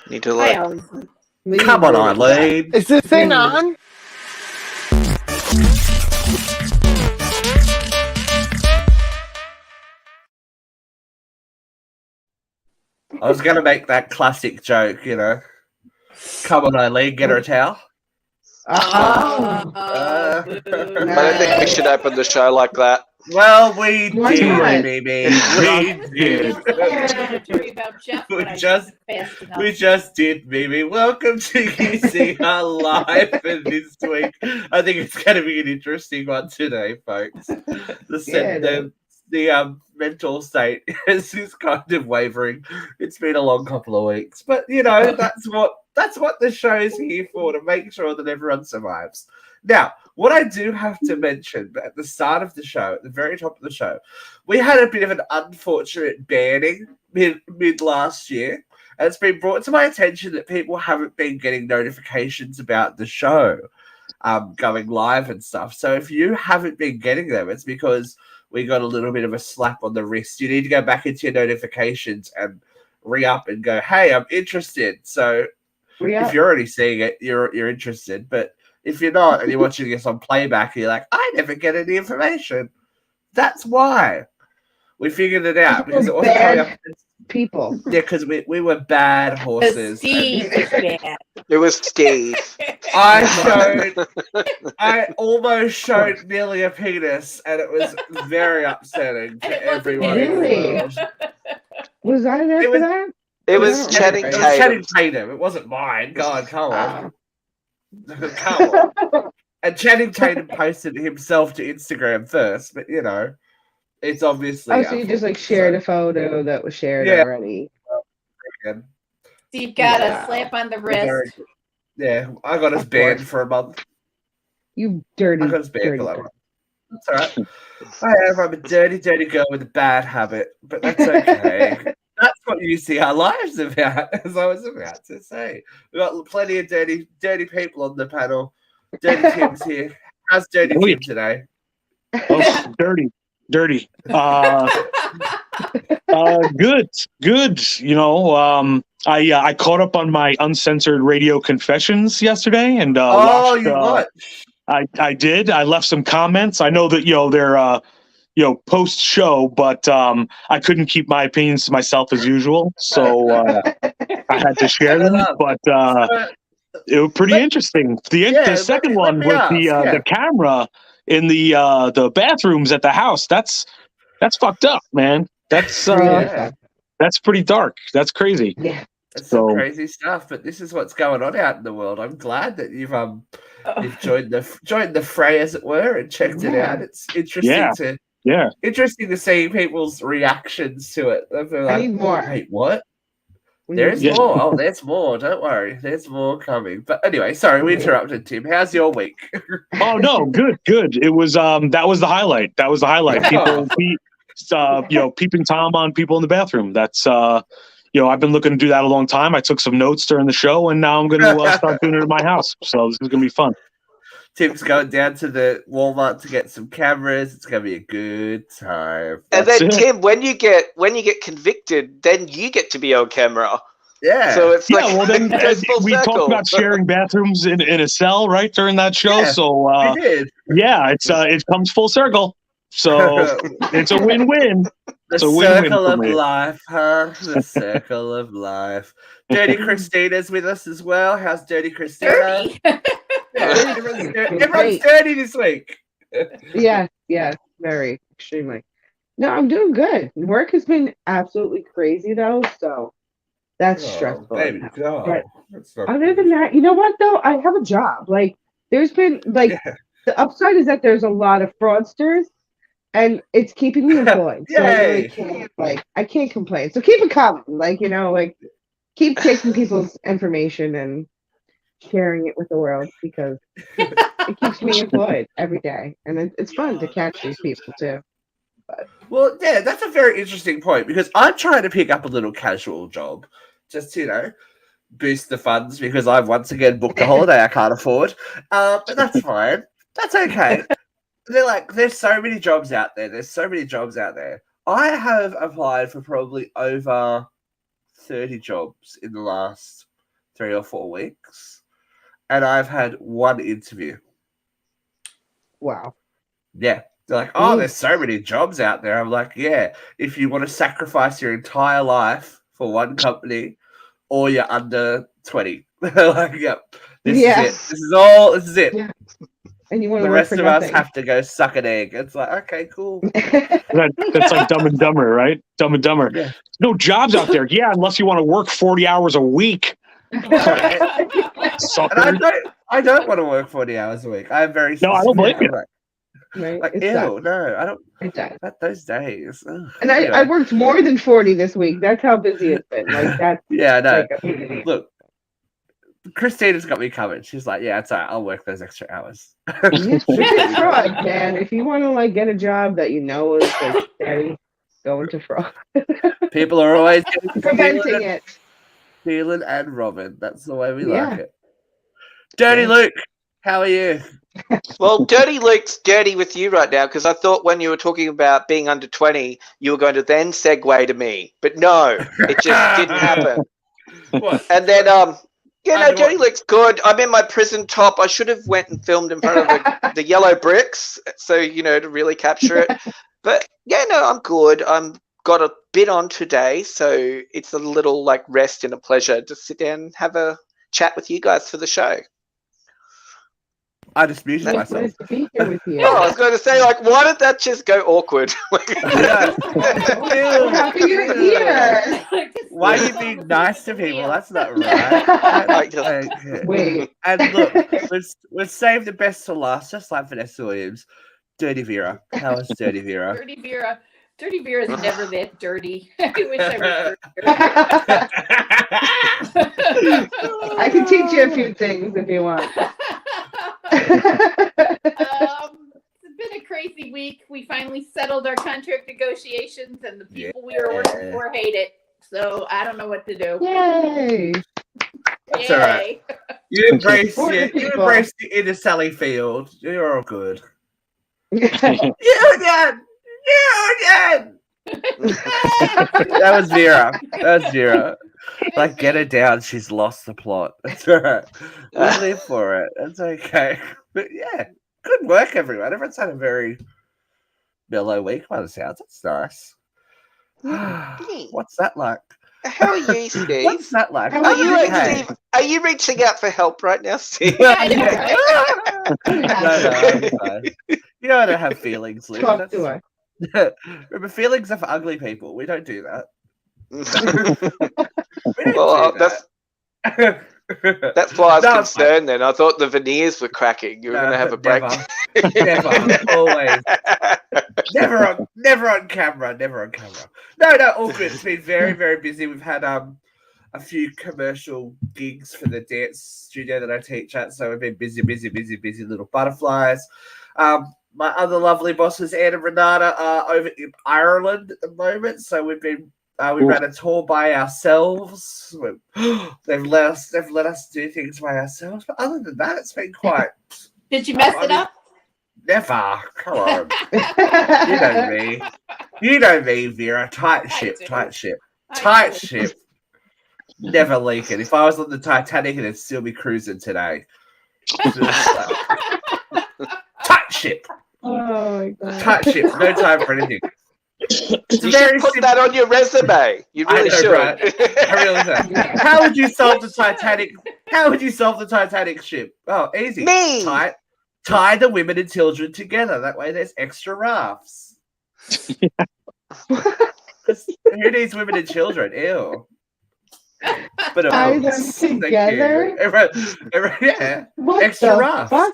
Need to Hi, look. Allison. Come on, Eileen. Is this thing on? I was going to make that classic joke, you know. Come on, Eileen, get her a towel. Oh, I don't think we should open the show like that. Well, we Why did, not? baby. We We did. We just did, baby. Welcome to UCR Live for this week. I think it's going to be an interesting one today, folks. The mental state is kind of wavering. It's been a long couple of weeks, but you know that's what the show's here for, to make sure that everyone survives. Now, what I do have to mention at the start of the show, at the very top of the show, we had a bit of an unfortunate banning mid last year. And it's been brought to my attention that people haven't been getting notifications about the show going live and stuff. So if you haven't been getting them, it's because we got a little bit of a slap on the wrist. You need to go back into your notifications and re-up and go, hey, I'm interested. So if you're already seeing it, you're interested. But if you're not and you're watching this on playback, and you're like, I never get any information. That's why. We figured it out because it wasn't coming up. People. Yeah, because we were bad horses. Steve was bad. It was Steve. I almost showed nearly a penis, and it was very upsetting to everyone in the world. Was I there for that? It was Channing It was Tatum. Channing Tatum. It wasn't mine. God, come on. Come on. And Channing Tatum posted himself to Instagram first, but you know, it's obviously. Oh, so you just like shared a photo that was shared already. Steve got a slap on the wrist. Yeah, I got us banned for a month. You dirty. I got us banned for that one. That's all right. I'm a dirty, dirty girl with a bad habit, but that's okay. That's what you see our lives about, as I was about to say. We've got plenty of dirty people on the panel. Dirty Tim's here. How's Dirty Tim today? Oh, dirty. Good. You know, I caught up on my uncensored radio confessions yesterday and watched. You what? I did. I left some comments. I know that they're post show, but I couldn't keep my opinions to myself as usual, so I had to share them. But it was pretty interesting. The second one with the camera in the bathrooms at the house. That's fucked up, man. That's pretty dark. That's crazy. Yeah. That's some crazy stuff, but this is what's going on out in the world. I'm glad that you've joined the fray, as it were, and checked it out. It's interesting interesting to see people's reactions to it. Like, I need more. Wait, what? There's more. Oh, there's more. Don't worry. There's more coming. But anyway, sorry, we interrupted, Tim. How's your week? Oh no, good. It was that was the highlight. People peeping Tom on people in the bathroom. That's I've been looking to do that a long time. I took some notes during the show, and now I'm going to start doing it at my house. So this is going to be fun. Tim's going down to the Walmart to get some cameras. It's going to be a good time. And then Tim, when you get convicted, then you get to be on camera. Yeah. So it's like well then we talked about sharing bathrooms in a cell right during that show. Yeah, so we did. Yeah, it comes full circle. So it's a win-win. The circle of life, huh? The circle of life. Dirty Christina's with us as well. How's Dirty Christina? Dirty. Everyone's dirty this week. Yeah, very extremely. No, I'm doing good. Work has been absolutely crazy though, so that's stressful. Baby, but other than that, you know what though? I have a job. Like, there's been the upside is that there's a lot of fraudsters, and it's keeping me employed. So I can't complain. So keep it coming. Keep taking people's information and sharing it with the world, because it keeps me employed every day, and it's fun to catch these people too. Well, yeah, that's a very interesting point, because I'm trying to pick up a little casual job just to, boost the funds, because I've once again booked a holiday I can't afford. But that's fine. That's okay. There's so many jobs out there. I have applied for probably over 30 jobs in the last 3 or 4 weeks, and I've had 1 interview. Wow. Yeah. They're like, oh, there's so many jobs out there. I'm like, yeah, if you want to sacrifice your entire life for one company, or you're under 20. Like, yep, this is it. This is it. Yeah. And you want The to work rest for of nothing. us have to go suck an egg. It's like, okay, cool. That's like Dumb and Dumber, right? Dumb and Dumber. Yeah. No jobs out there. Yeah, unless you want to work 40 hours a week. Right. Sucker. And I don't want to work 40 hours a week. I'm very No, I don't blame you. Right? Like, It ew, sucks. no, I don't. It does. Those days. Ugh. And I worked more than 40 this week. That's how busy it's been. Like that's Yeah, no. like Look, Christina's got me covered. She's like, yeah, it's all right. I'll work those extra hours. it's fraud, man. If you want to like get a job that you know is like steady, go into fraud. People are always Preventing it. Stealing and robbing. That's the way we Yeah. like it. Dirty Luke, how are you? Well, Dirty Luke's dirty with you right now because I thought when you were talking about being under 20, you were going to then segue to me. But no, it just didn't happen. What? And then, Dirty Luke's good. I'm in my prison top. I should have went and filmed in front of the yellow bricks, so, to really capture it. But, yeah, no, I'm good. I'm got a bit on today, so it's a little, like, rest and a pleasure to sit down and have a chat with you guys for the show. I just muted It's myself. nice to be here with you. Oh, I was going to say, like, why did that just go awkward? I'm happy you're here. Why are you being nice to people? That's not right. Wait. And look, we've saved the best to last, just like Vanessa Williams. Dirty Vera. How is Dirty Vera? Dirty Vera. Dirty Vera is never that dirty. I wish I were I can teach you a few things if you want. It's been a crazy week. We finally settled our contract negotiations, and the people we were working for hate it. So I don't know what to do. Yay! That's all right. You embrace the inner Sally Field. You're all good. You again! That was Vera. Like, get her down. She's lost the plot. That's all right. We live for it. That's okay. But yeah, good work, everyone. Everyone's had a very mellow week by the sounds. That's nice. What's that like? How are you, Steve? What's that like? Steve, are you reaching out for help right now, Steve? No, I'm fine. You know I don't have feelings, Luke. Talk to her. Remember, feelings are for ugly people. We don't do that. That's why I was concerned then. I thought the veneers were cracking. You were going to have a break. Never. Always. Never on camera. No, all good. It's been very, very busy. We've had a few commercial gigs for the dance studio that I teach at. So we've been busy little butterflies. My other lovely bosses, Anne and Renata, are over in Ireland at the moment. So we've been we ran a tour by ourselves. They've let us do things by ourselves. But other than that, it's been quite. Did you mess it up? Never. Come on. You know me, Vera. Tight ship. Never leaking. If I was on the Titanic, it'd still be cruising today. Tight ship. Oh my god. Tight ship. No time for anything. You should put that on your resume. You really should. Right? I really should. How would you solve the Titanic? How would you solve the Titanic ship? Oh, easy. Me. Tie the women and children together. That way, there's extra rafts. Who needs women and children? Ew. But tie them together. Yeah. What extra rafts. Fuck?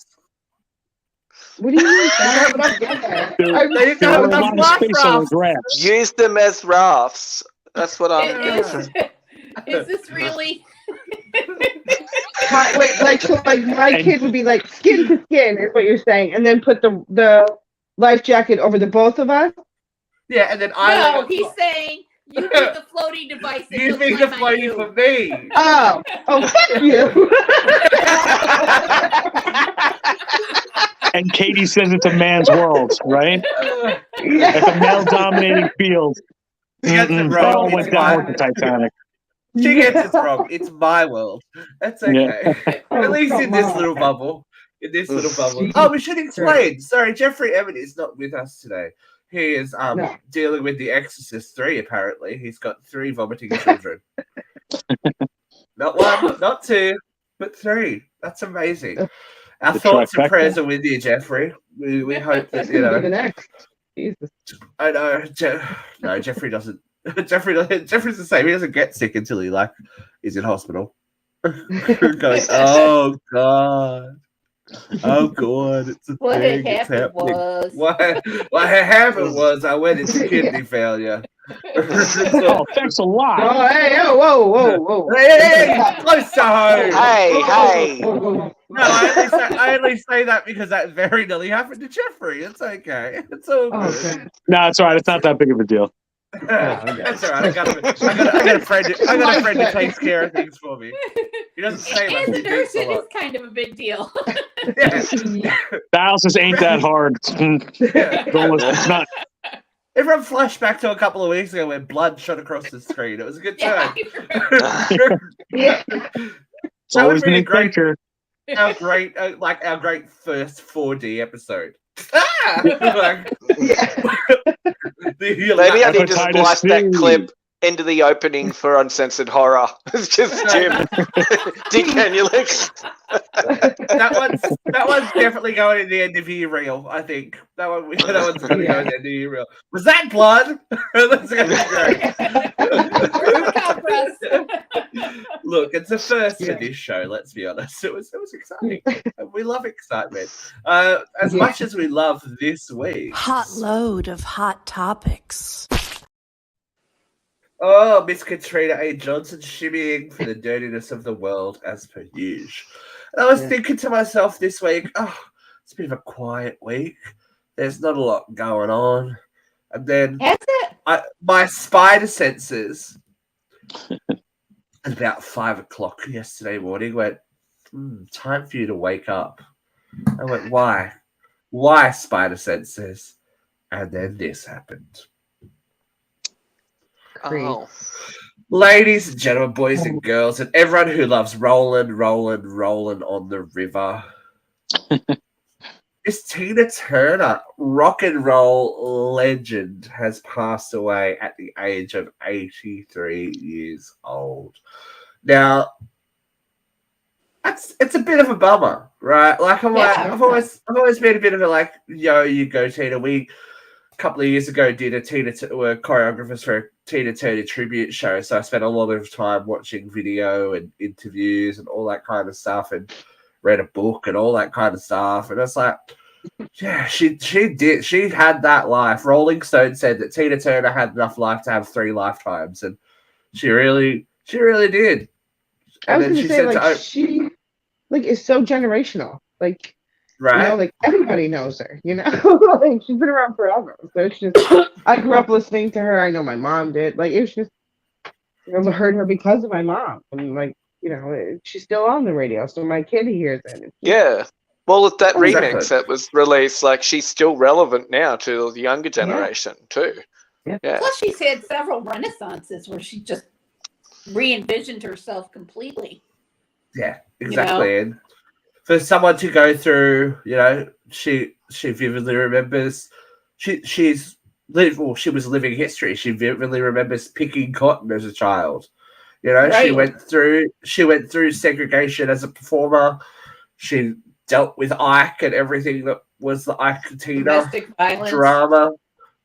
What do you mean? They didn't have enough rafts. Use them as rafts. That's what I'm. Is this really? Wait, like my kid would be like skin to skin, is what you're saying, and then put the life jacket over the both of us. Yeah, and then he's saying you do the floating device. You think the floating for me? Oh, fuck you. And Katie says it's a man's world, right? It's a male-dominating field. They all went down with the Titanic. She gets it wrong. It's my world. That's okay. At least in this little bubble. In this little bubble. Oh, we should explain. Sorry, Jeffrey Emmett is not with us today. He is dealing with The Exorcist 3, apparently. He's got 3 vomiting children. Not 1, not 2, but 3. That's amazing. Our thoughts and prayers are with you, Jeffrey. We hope that, you know. The next. Jesus. I know. No, Jeffrey doesn't. Jeffrey's the same. He doesn't get sick until he is in hospital. Going, oh God. Oh God, it's a what thing. had happened was What happened was I went into kidney failure. Oh, thanks a lot. Oh, hey, whoa. Hey, close to home. Hey. No, I only say that because that very nearly happened to Jeffrey. It's okay. It's all good. Okay. No, it's all right. It's not that big of a deal. That's all right. I got a friend who takes care of things for me. He doesn't say much. And the nurse is kind of a big deal. Yeah. Dialysis ain't that hard. It's not. Everyone flashed back to a couple of weeks ago when blood shot across the screen. It was a good time. Yeah. It's always been a great. Our great first 4D episode. Maybe I need to splice that clip into the opening for Uncensored Horror. It's just Jim decannulating. that one's definitely going in the end of year reel. I think that one's going to go in the end of year reel. Was that blood? That's going to be great. Look, it's the first of this show. Let's be honest. It was exciting. We love excitement as much as we love this week. Hot load of hot topics. Oh, Miss Katrina A. Johnson shimmying for the dirtiness of the world as per usual. And I was thinking to myself this week, it's a bit of a quiet week. There's not a lot going on. And then my spider senses at about 5 o'clock yesterday morning went, time for you to wake up. I went, why? Why, spider senses? And then this happened. Oh. Ladies and gentlemen, boys and girls, and everyone who loves rolling on the river. Miss Tina Turner, rock and roll legend, has passed away at the age of 83 years old. Now, it's a bit of a bummer, right? Like I've always been a bit of a you go Tina. We a couple of years ago did were choreographers for a Tina Turner tribute show, so I spent a lot of time watching video and interviews and all that kind of stuff, and read a book and all that kind of stuff. And it's like, yeah, she had that life. Rolling Stone said that Tina Turner had enough life to have 3 lifetimes, and she really did. I was going to say, she is so generational. Right. Everybody knows her, she's been around forever. So it's just, I grew up listening to her. I know my mom did. It was just, I heard her because of my mom. And she's still on the radio. So my kid hears it. Yeah. Well, with that remix that was released, she's still relevant now to the younger generation too. Yeah. Plus, she's had several renaissances where she just re-envisioned herself completely. Yeah, exactly. And for someone to go through, she vividly remembers she was living history. She vividly remembers picking cotton as a child. Right. She went through segregation as a performer. She dealt with Ike and everything that was the Ike and Tina domestic violence, drama,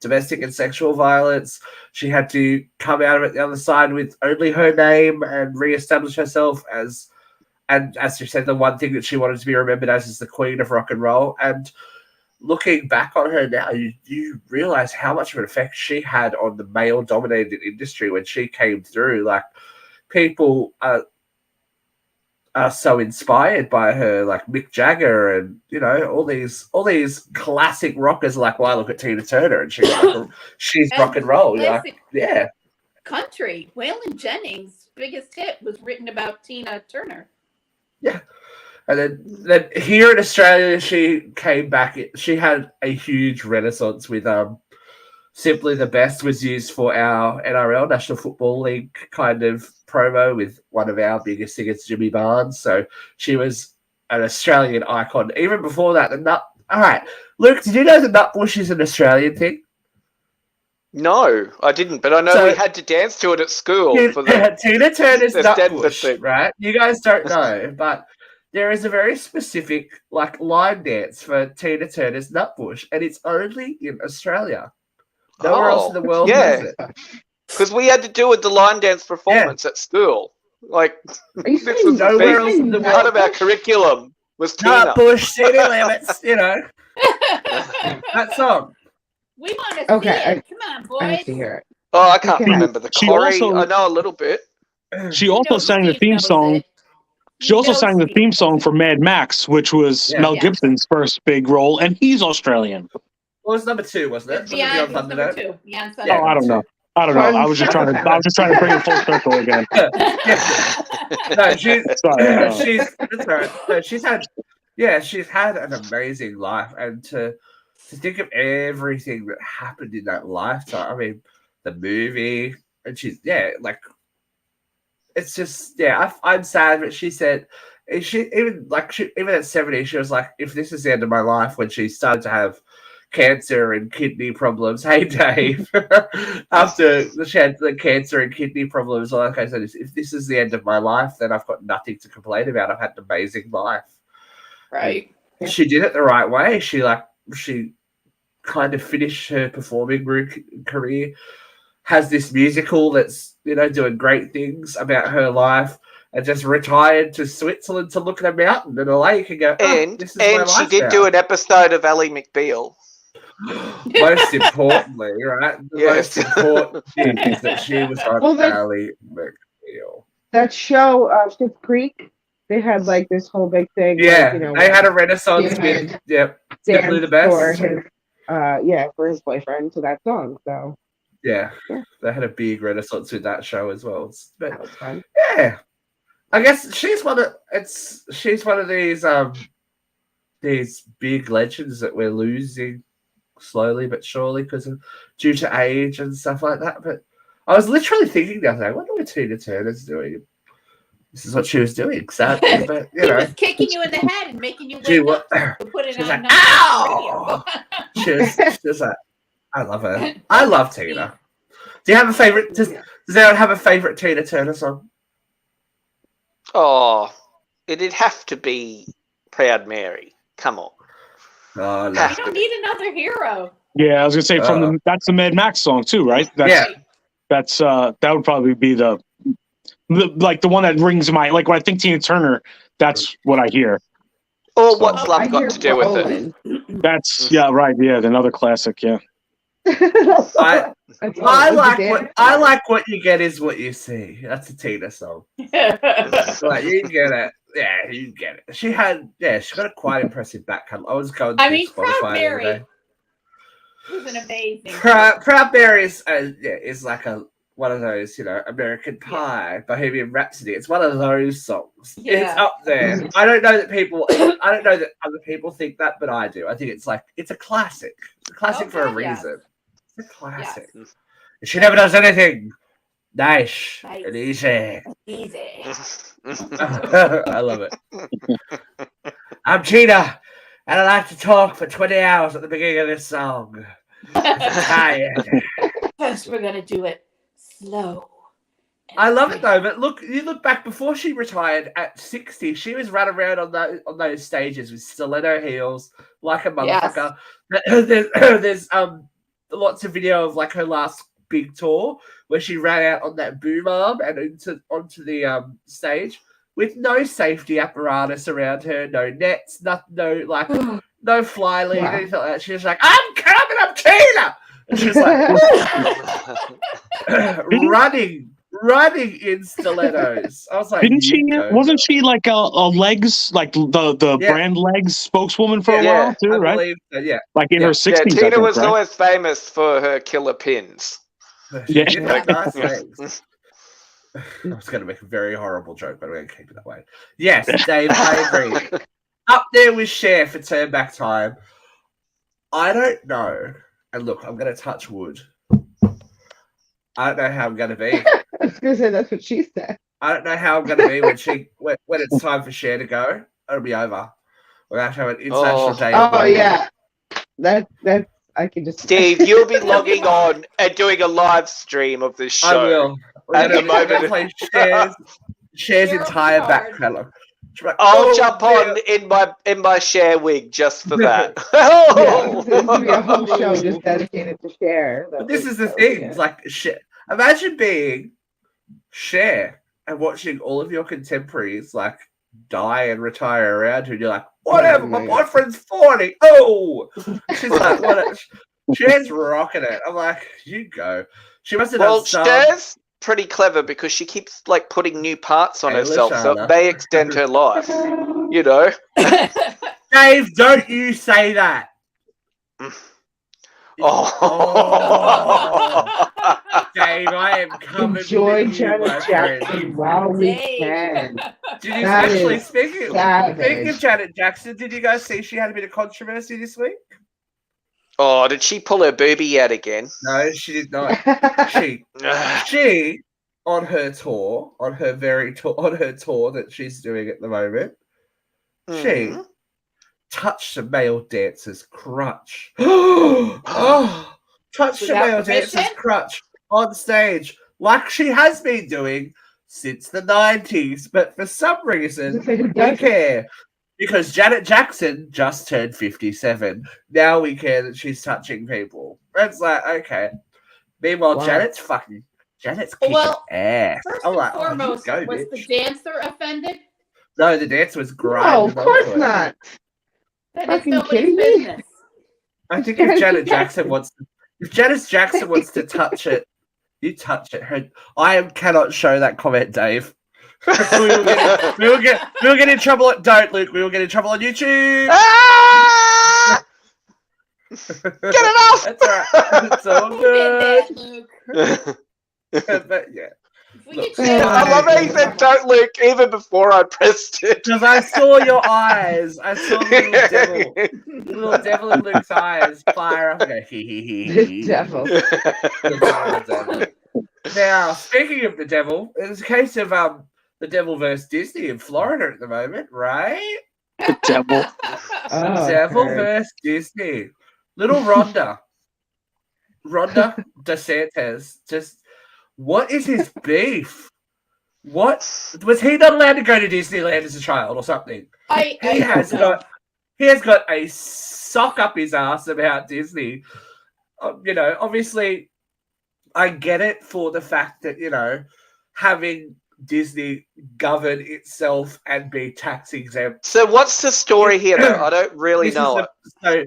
domestic and sexual violence. She had to come out of it the other side with only her name and reestablish herself as she said, the one thing that she wanted to be remembered as is the queen of rock and roll. And looking back on her now, you realize how much of an effect she had on the male-dominated industry when she came through. People are so inspired by her, like Mick Jagger and all these classic rockers. Well, I look at Tina Turner and she's rock and roll. Country. Waylon Jennings' biggest hit was written about Tina Turner. Yeah. And then here in Australia, she came back. She had a huge renaissance with Simply the Best was used for our NRL, National Football League kind of promo with one of our biggest singers, Jimmy Barnes. So she was an Australian icon. Even before that, all right, Luke, did you know the Nutbush is an Australian thing? No, I didn't, but I know we had to dance to it at school for the Tina Turner's Denver Nutbush, thing. right? You guys don't know, but there is a very specific line dance for Tina Turner's Nutbush, and it's only in Australia. Nowhere else in the world does it. Because we had to do the line dance performance at school. Like, this was nowhere else in the world. Part of our curriculum was Tina. Nutbush, city limits, you know. That song. We want to see it. Come on, boys. I have to hear it. Oh, I can't remember the choreo. I know a little bit. She also sang the theme song. She also sang the theme song for Mad Max, which was Mel Gibson's first big role, and he's Australian. Well, it was number 2, wasn't it? Beyond number 2. Beyond I don't know. I was just trying to bring it full circle again. No, she's had an amazing life, and to think of everything that happened in that lifetime. I mean, the movie, and it's just I'm sad, but she said even at 70, she was like, if this is the end of my life, when she started to have cancer and kidney problems. Hey, Dave. After she had the cancer and kidney problems, like I said, if this is the end of my life, then I've got nothing to complain about. I've had an amazing life. Right. And she did it the right way. She kind of finished her performing career, has this musical that's, doing great things about her life, and just retired to Switzerland to look at a mountain and a lake and go, this is my life she did do an episode of Ally McBeal. Most importantly, right? The most important thing is that she was on Ally McBeal. That show, Schitt's Creek, they had this whole big thing. Yeah, they had a Renaissance bit. Yep, Simply the Best. For his, for his boyfriend to that song. So yeah, they had a big Renaissance with that show as well. But that was fun. Yeah, I guess she's one of these big legends that we're losing slowly but surely due to age and stuff like that. But I was literally thinking the other day, I wonder what Tina Turner's doing. This is what she was doing, sadly. But He was kicking you in the head and making you wake up to put it on. Ow! She was like, I love her. I love Tina. Do you have a favorite? Does anyone have a favorite Tina Turner song? Oh, it'd have to be Proud Mary. Come on. Oh, no. You don't need another hero. Yeah, I was gonna say that's the Mad Max song too, right? That's that would probably be the one that rings my when I think Tina Turner, that's what I hear. Or What's Love Got to Do with It? That's another classic. Yeah. I like what you get is what you see. That's a Tina song. You get it. Yeah, you get it. She got a quite impressive back catalog. I was going to Spotify Proud Mary was an amazing. Proud Mary is like one of those, American Pie, Bohemian Rhapsody. It's one of those songs. Yeah. It's up there. I don't know that other people think that, but I do. I think it's a classic. It's a classic for a reason. It's a classic. Yes. She never does anything nice and easy. I love it. I'm Tina, and I like to talk for 20 hours at the beginning of this song. I'm tired. First, we're gonna do it slow. I love it though, but you look back before she retired at 60, she was running around on those stages with stiletto heels like a motherfucker. Yes. There's lots of video of her last big tour where she ran out on that boom arm and onto the stage with no safety apparatus around her, no nets, no fly lead, anything like that. She was like, I'm coming, I'm Tina! And she was running in stilettos. I was like, wasn't she a legs, the brand legs spokeswoman for a while too, right? So, in her 60s. Yeah, Tina was always famous for her killer pins. Yeah. Nice I was going to make a very horrible joke, but we're going to keep it that way. Yes, Dave, I agree. Up there with Cher for Turn Back Time. I don't know and look, I'm going to touch wood. I don't know how I'm going to be. I was going to say that's what she said. I don't know how I'm going to be when it's time for Cher to go. It'll be over. We'll have to have an international day. Oh yeah, that's I can just. Steve, you'll be logging on and doing a live stream of this show. I will. At the moment, I'm going to play Cher's entire back catalog. Like, I'll jump on in my Cher wig just for that. Yeah, there's gonna be a whole show just dedicated to Cher. This is the thing. It's like Cher. Imagine being Cher and watching all of your contemporaries like die and retire around you, and you're like, whatever, my boyfriend's 40. Oh, she's like, what? Cher's rocking it. I'm like, you go. She must have done some. Cher's pretty clever because she keeps like putting new parts on herself, so it may extend her life. You know. Dave, don't you say that. Dave, I am coming. Enjoy Janet Jackson while we can. Did you actually speaking of Janet Jackson? Did you guys see she had a bit of controversy this week? Oh, did she pull her boobie yet again? No, she did not. She on her tour, on her tour that she's doing at the moment, she touched a male dancer's crutch. Touched a male dancer's crutch on stage, like she has been doing since the 90s, but for some reason we care. Because Janet Jackson just turned 57. Now we care that she's touching people. It's like, okay. Meanwhile, Janet's kicking ass. First I'm like, and foremost, go, was bitch. the dancer offended? No, the dancer was great. No, of course not. That is Fucking nobody's kidding me? business. I think if Janet Jackson wants to touch it, you touch it. I cannot show that comment, Dave. we will get in trouble. Don't, Luke. We will get in trouble on YouTube. Ah! Get it off! That's all right. It's all good. Luke. But yeah. I love how you said "don't Luke" even before I pressed it. Because I saw your eyes. I saw the little devil in Luke's eyes fire up. And go, Devil. Now, speaking of the devil, it's a case of the devil versus Disney in Florida at the moment, right? The devil. Devil versus Disney. Little Rhonda DeSantis. Just what is his beef? What was he not allowed to go to Disneyland as a child or something? He has got a sock up his ass about Disney. Obviously, I get it for the fact that having Disney govern itself and be tax exempt. So what's the story here, though? I don't really know it. But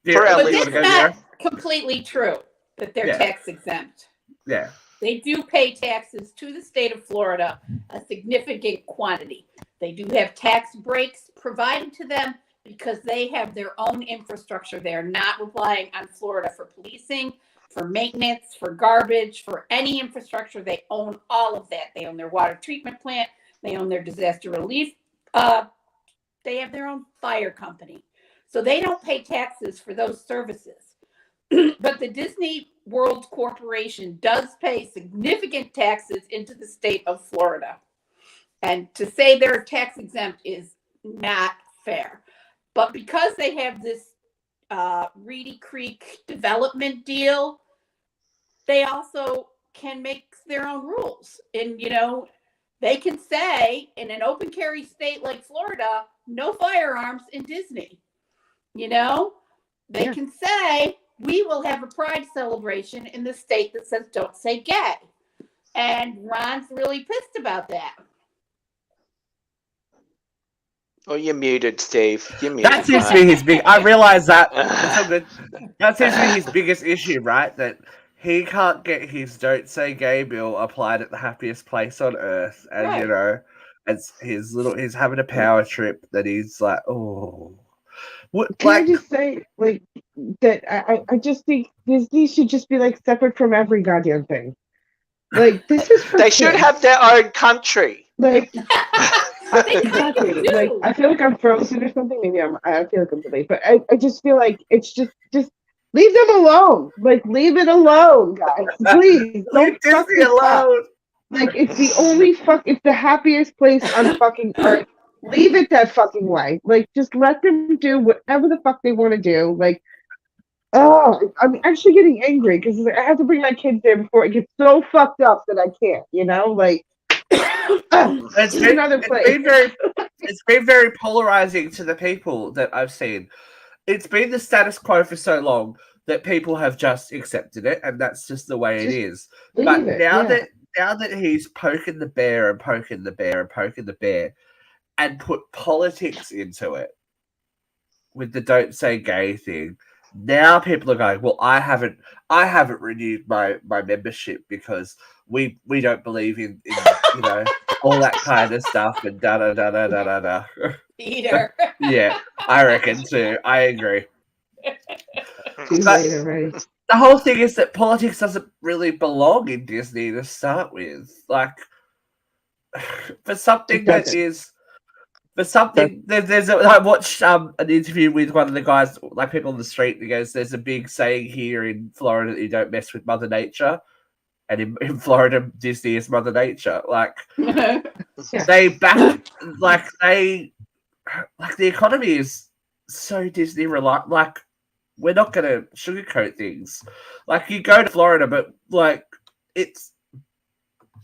it's not completely true that they're tax exempt. Yeah. They do pay taxes to the state of Florida, a significant quantity. They do have tax breaks provided to them because they have their own infrastructure. They're not relying on Florida for policing, for maintenance, for garbage, for any infrastructure. They own all of that. They own their water treatment plant. They own their disaster relief. They have their own fire company. So they don't pay taxes for those services. But the Disney World Corporation does pay significant taxes into the state of Florida. And to say they're tax exempt is not fair. But because they have this Reedy Creek development deal, they also can make their own rules. And, they can say in an open carry state like Florida, no firearms in Disney. They can say, we will have a pride celebration in the state that says don't say gay. And Ron's really pissed about that. Oh, you're muted, Steve. You're muted. That seems to be his big. I realize that. That's so good. That seems to be his biggest issue, right? That he can't get his "Don't Say Gay" bill applied at the happiest place on earth, and it's he's having a power trip that he's like, oh. Can I just say, that I just think Disney should just be separate from every goddamn thing. This is for they kids. should have their own country. Exactly. I feel like I'm frozen or something. Maybe I feel like I'm delayed, but I just feel like it's just Leave them alone. Like, leave it alone, guys. Please. Don't Leave fuck Disney this up. alone. Like, it's the only it's the happiest place on fucking earth. Leave it that fucking way. Like, just let them do whatever the fuck they want to do. Like, oh, I'm actually getting angry because I have to bring my kids there before it gets so fucked up that I can't, Like, It's it's been, another place. it's been very polarizing to the people that I've seen. It's been the status quo for so long that people have just accepted it, and that's just the way it is. But now that he's poking the bear and poking the bear and poking the bear, and put politics into it with the "don't say gay" thing, now people are going, well, I haven't renewed my membership because we don't believe in all that kind of stuff and da da da da da da da. Peter. Yeah, I reckon too. I agree. Later, right? The whole thing is that politics doesn't really belong in Disney to start with. Like, for something I watched an interview with one of the guys, like people on the street, and he goes, there's a big saying here in Florida that you don't mess with Mother Nature. And in Florida, Disney is Mother Nature. Like, they back, like the economy is so Disney reliant. Like, we're not going to sugarcoat things. Like, you go to Florida, but like, it's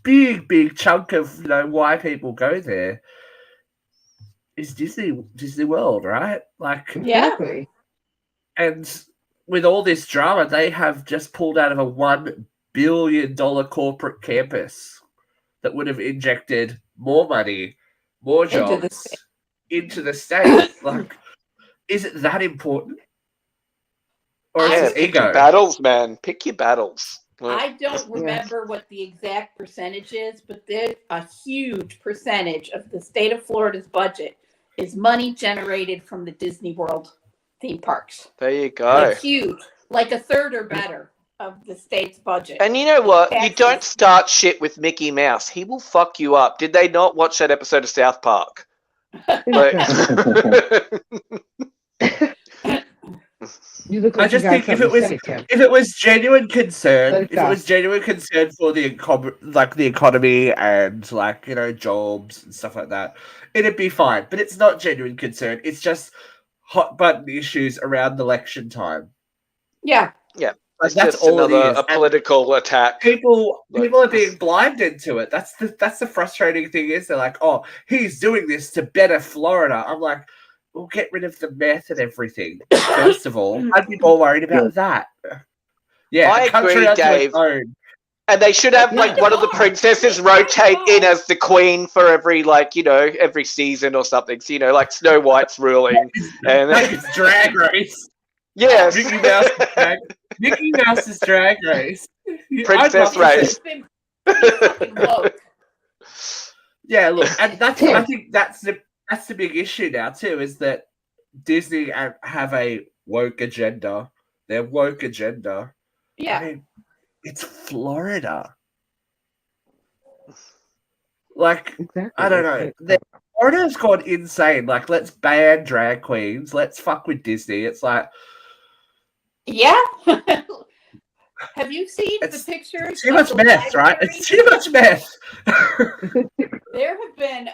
big chunk of why people go there is Disney World, right? Like, Exactly. And with all this drama, they have just pulled out of a $1 billion corporate campus that would have injected more money, more jobs into the state. Like, is it that important? Or is it pick ego? your battles, man. Pick your battles. I don't remember what the exact percentage is, but there's a huge percentage of the state of Florida's budget is money generated from the Disney World theme parks. There you go. Like huge, like a third or better of the state's budget. And you know what? Taxes. You don't start shit with Mickey Mouse. He will fuck you up. Did they not watch that episode of South Park? You look like I just think if it was genuine concern, for the economy and jobs and stuff like that, it'd be fine. But it's not genuine concern. It's just hot button issues around election time. Yeah. That's just a political attack. People are being blinded to it. That's the frustrating thing. Is they're like, oh, he's doing this to better Florida. I'm like, we'll get rid of the meth and everything. First of all, I'd be more worried about that. Yeah, I agree, Dave. And they should have one of the princesses rotate in as the queen for every every season or something. So Snow White's ruling, and it's Drag Race. Yes, Mickey Mouse's Drag Race. Princess Race. Yeah, look, and I think that's the big issue now too, is that Disney have a woke agenda. Their woke agenda. Yeah. I mean, it's Florida. Like, exactly. I don't know. Florida's gone insane. Like, let's ban drag queens. Let's fuck with Disney. It's like, yeah. Have you seen the pictures? Too much meth, right? It's too much meth. There have been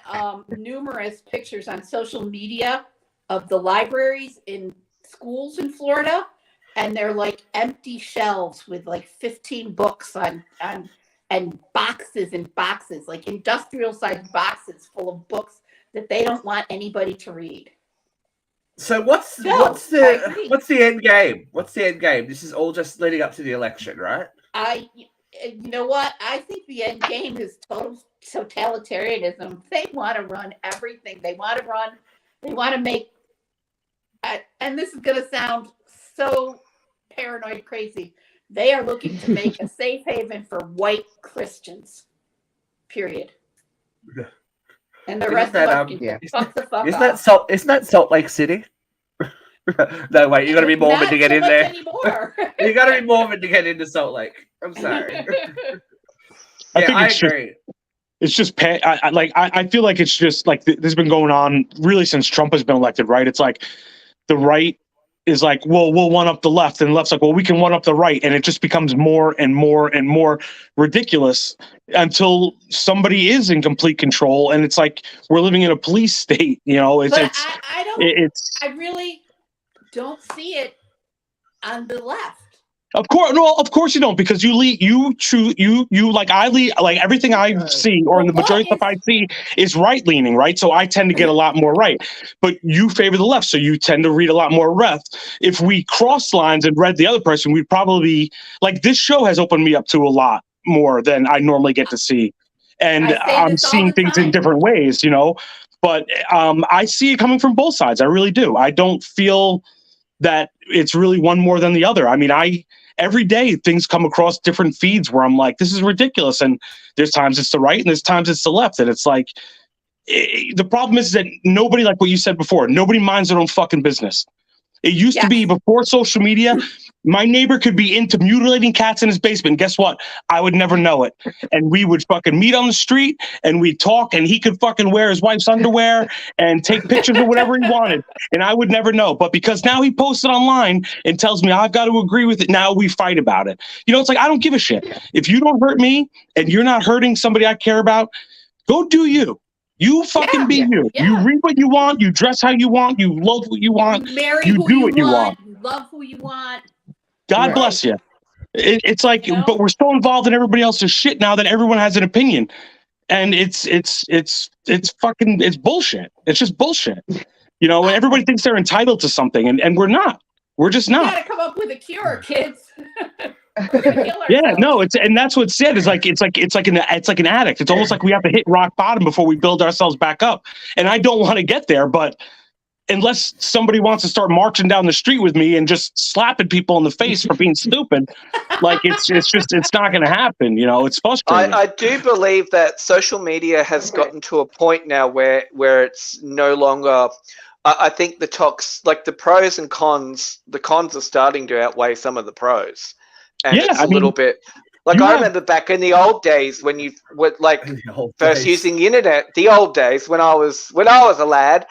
numerous pictures on social media of the libraries in schools in Florida, and they're like empty shelves with like 15 books on and boxes and boxes, like industrial sized boxes full of books that they don't want anybody to read. So what's the end game? What's the end game? This is all just leading up to the election, right? You know what? I think the end game is total totalitarianism. They want to run everything. They want to make, and this is going to sound so paranoid crazy. They are looking to make a safe haven for white Christians. Period. And the rest of us can fuck the fuck up. Isn't that Salt Lake City? No, wait, you got to be Mormon to get in there. You got to be Mormon to get into Salt Lake. I'm sorry. I agree. It's just I feel like it's just like this has been going on really since Trump has been elected, right? It's like the right is like, well, we'll one up the left, and the left's like, well, we can one up the right, and it just becomes more and more and more ridiculous until somebody is in complete control, and it's like we're living in a police state. You know, I really don't see it on the left. Of course you don't, because you like everything I see, or in the majority of stuff I see, is right leaning, right? So I tend to get a lot more right, but you favor the left, so you tend to read a lot more left. If we crossed lines and read the other person, we'd probably like, this show has opened me up to a lot more than I normally get to see, and I'm seeing things in different ways, you know. But I see it coming from both sides. I really do. I don't feel that it's really one more than the other. I mean, every day things come across different feeds where I'm like, this is ridiculous. And there's times it's the right and there's times it's the left. And it's like, the problem is that nobody, like what you said before, nobody minds their own fucking business. It used to be, before social media, my neighbor could be into mutilating cats in his basement. Guess what? I would never know it. And we would fucking meet on the street and we'd talk, and he could fucking wear his wife's underwear and take pictures of whatever he wanted. And I would never know. But because now he posts it online and tells me I've got to agree with it, now we fight about it. You know, it's like, I don't give a shit. If you don't hurt me and you're not hurting somebody I care about, go do you. You fucking be you. Yeah. You read what you want. You dress how you want. You love what you want. You marry you who do you what you want. You love who you want. God bless you. It's like, but we're so involved in everybody else's shit now that everyone has an opinion, and it's bullshit. It's just bullshit. You know, and everybody thinks they're entitled to something, and we're not. We're just not. You gotta come up with a cure, kids. Yeah, no, and that's what's said. It's like an addict. It's almost like we have to hit rock bottom before we build ourselves back up. And I don't want to get there, but unless somebody wants to start marching down the street with me and just slapping people in the face for being stupid, like it's not going to happen. You know, it's frustrating. I do believe that social media has gotten to a point now where it's no longer. I think the pros and cons. The cons are starting to outweigh some of the pros. And it's a little bit like, I remember back in the old days when you were like first using the internet, the old days when I was a lad,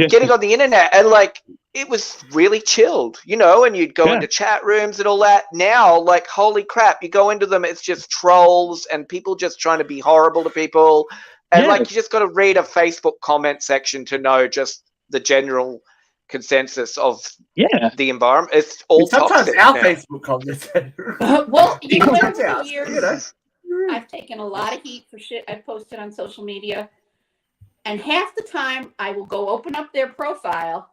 getting on the internet, and like it was really chilled, you know, and you'd go into chat rooms and all that. Now, like, holy crap, you go into them, it's just trolls and people just trying to be horrible to people. And like, you just got to read a Facebook comment section to know just the general consensus of the environment. It's all sometimes toxic our now. Facebook comments. Well, you know, over the years, I've taken a lot of heat for shit I posted on social media, and half the time I will go open up their profile,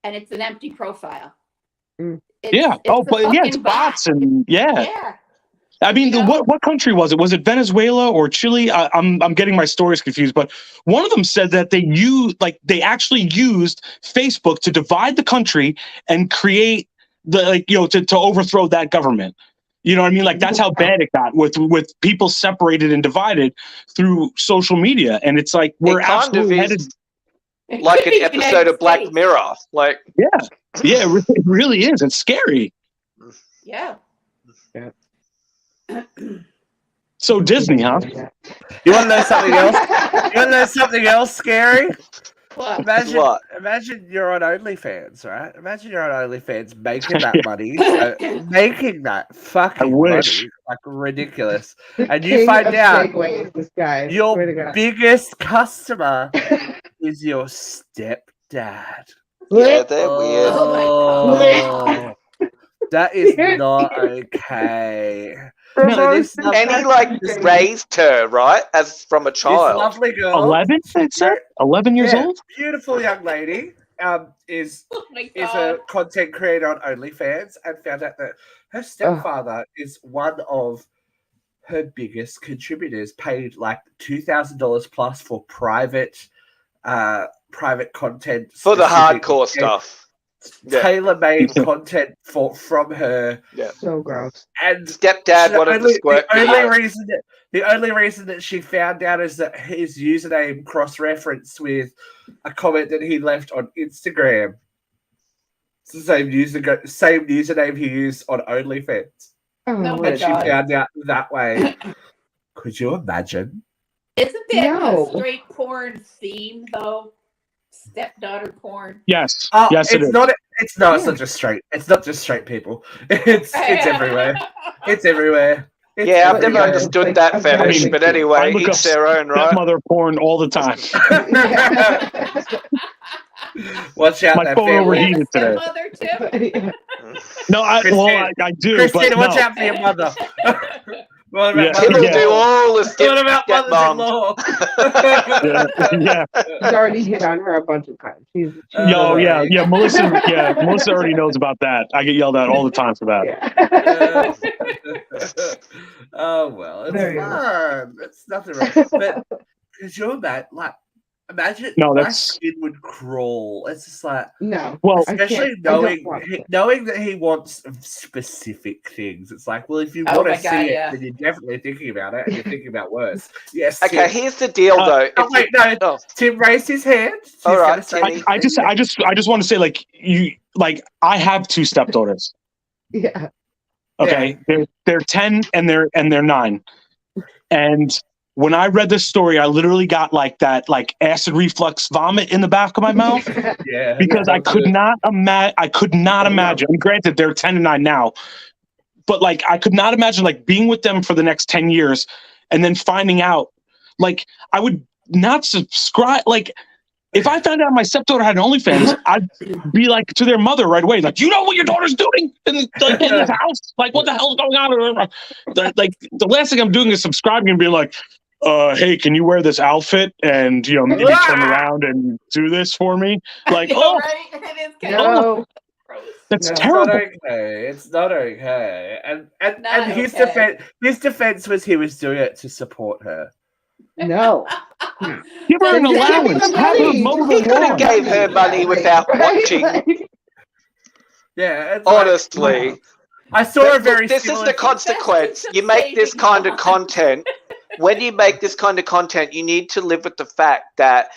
and it's an empty profile. It's bots and I mean, what country was it? Was it Venezuela or Chile? I'm getting my stories confused, but one of them said that they actually used Facebook to divide the country and create to overthrow that government. You know what I mean? Like, that's how bad it got with people separated and divided through social media. And it's like, we're absolutely headed like an episode of Black Mirror. Like, it really is. It's scary. Yeah. So Disney, huh? You want to know something else? You want to know something else scary? Imagine you're on OnlyFans, right? Imagine you're on OnlyFans making that money, making that fucking money, like ridiculous, and you find out your biggest customer is your stepdad. Yeah, they're weird. Oh my God. That is not okay. And he raised her, right, as from a child. This lovely girl, 11. 11 years old. Beautiful young lady. Is a content creator on OnlyFans, and found out that her stepfather is one of her biggest contributors. Paid like $2,000 plus for private content for the hardcore stuff. Tailor-made content from her. Yeah, so gross. And stepdad wanted to squirt. The only reason that she found out is that his username cross-referenced with a comment that he left on Instagram. It's the same username he used on OnlyFans. And she found out that way. Could you imagine? Isn't that a straight porn theme, though? Stepdaughter porn. Yes. Yes, it is. It's not just straight. It's not just straight people. It's everywhere. It's everywhere. It's Yeah, I've never everywhere. understood like that a fetish, very but big anyway, I look each up their own, right? Stepmother porn all the time. Watch out, My that phone family. overheated today. Stepmother, Tim? No, I do, Christina, but watch no. out for your mother. What Yeah, about Tim will yeah. do all the What about stepmoms. mothers-in-law? Yeah. He's already hit on her a bunch of times. She's Yo, yeah. Yeah. Melissa already knows about that. I get yelled at all the time for that. Oh well, it's There you go. fun. It's nothing wrong. But because you're that, like, imagine No, my that's skin would crawl. It's just like, No. well. I especially can't. I don't want to. knowing that he wants specific things. It's like, well, if you Oh want my to God, see it, yeah. then you're definitely thinking about it, and you're thinking about worse. Yes. Okay, Tim. here's the deal, Uh, though. Oh, If wait, you- no. oh, Tim raised his hand. He's All right, gonna say Timmy. I just want to say, like, I have two stepdaughters. Yeah. Okay, they're 10 and they're 9. And when I read this story, I literally got like that acid reflux vomit in the back of my mouth Yeah. because I could not imagine. And granted, they're 10 and 9 now, but like I could not imagine like being with them for the next 10 years and then finding out like I would not subscribe. Like if I found out my stepdaughter had an OnlyFans, I'd be like to their mother right away, like, you know what your daughter's doing in this house? Like, what the hell's going on? Like the last thing I'm doing is subscribing and being like, hey, can you wear this outfit and maybe turn around and do this for me? Like, Right? It is kind of No. gross. that's No. terrible. It's not okay. And Not his okay. defense was he was doing it to support her. No. Give her an Then just give allowance. her Have her money. mow he the could have lawn. gave her money without watching. Yeah, it's Honestly, like, I saw a But very look, this is similar the consequence. You make this kind of content. When you make this kind of content, you need to live with the fact that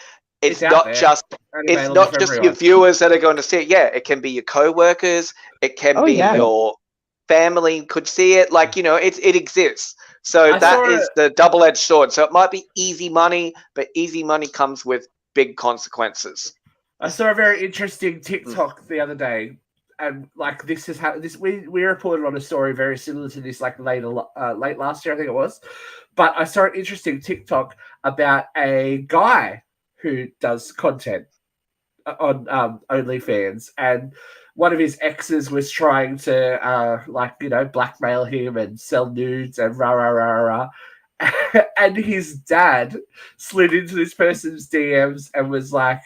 it's out not there just and it's available not for just your everyone. viewers that are going to see it. Yeah, it can be your co-workers. It can Oh, be yeah. your family could see it. Like, it exists. So I that saw is the double-edged sword. So it might be easy money, but easy money comes with big consequences. I saw a very interesting TikTok the other day, and like this is how we reported on a story very similar to this like late last year, I think it was. But I saw an interesting TikTok about a guy who does content on OnlyFans, and one of his exes was trying to blackmail him and sell nudes and rah rah rah rah. And his dad slid into this person's DMs and was like,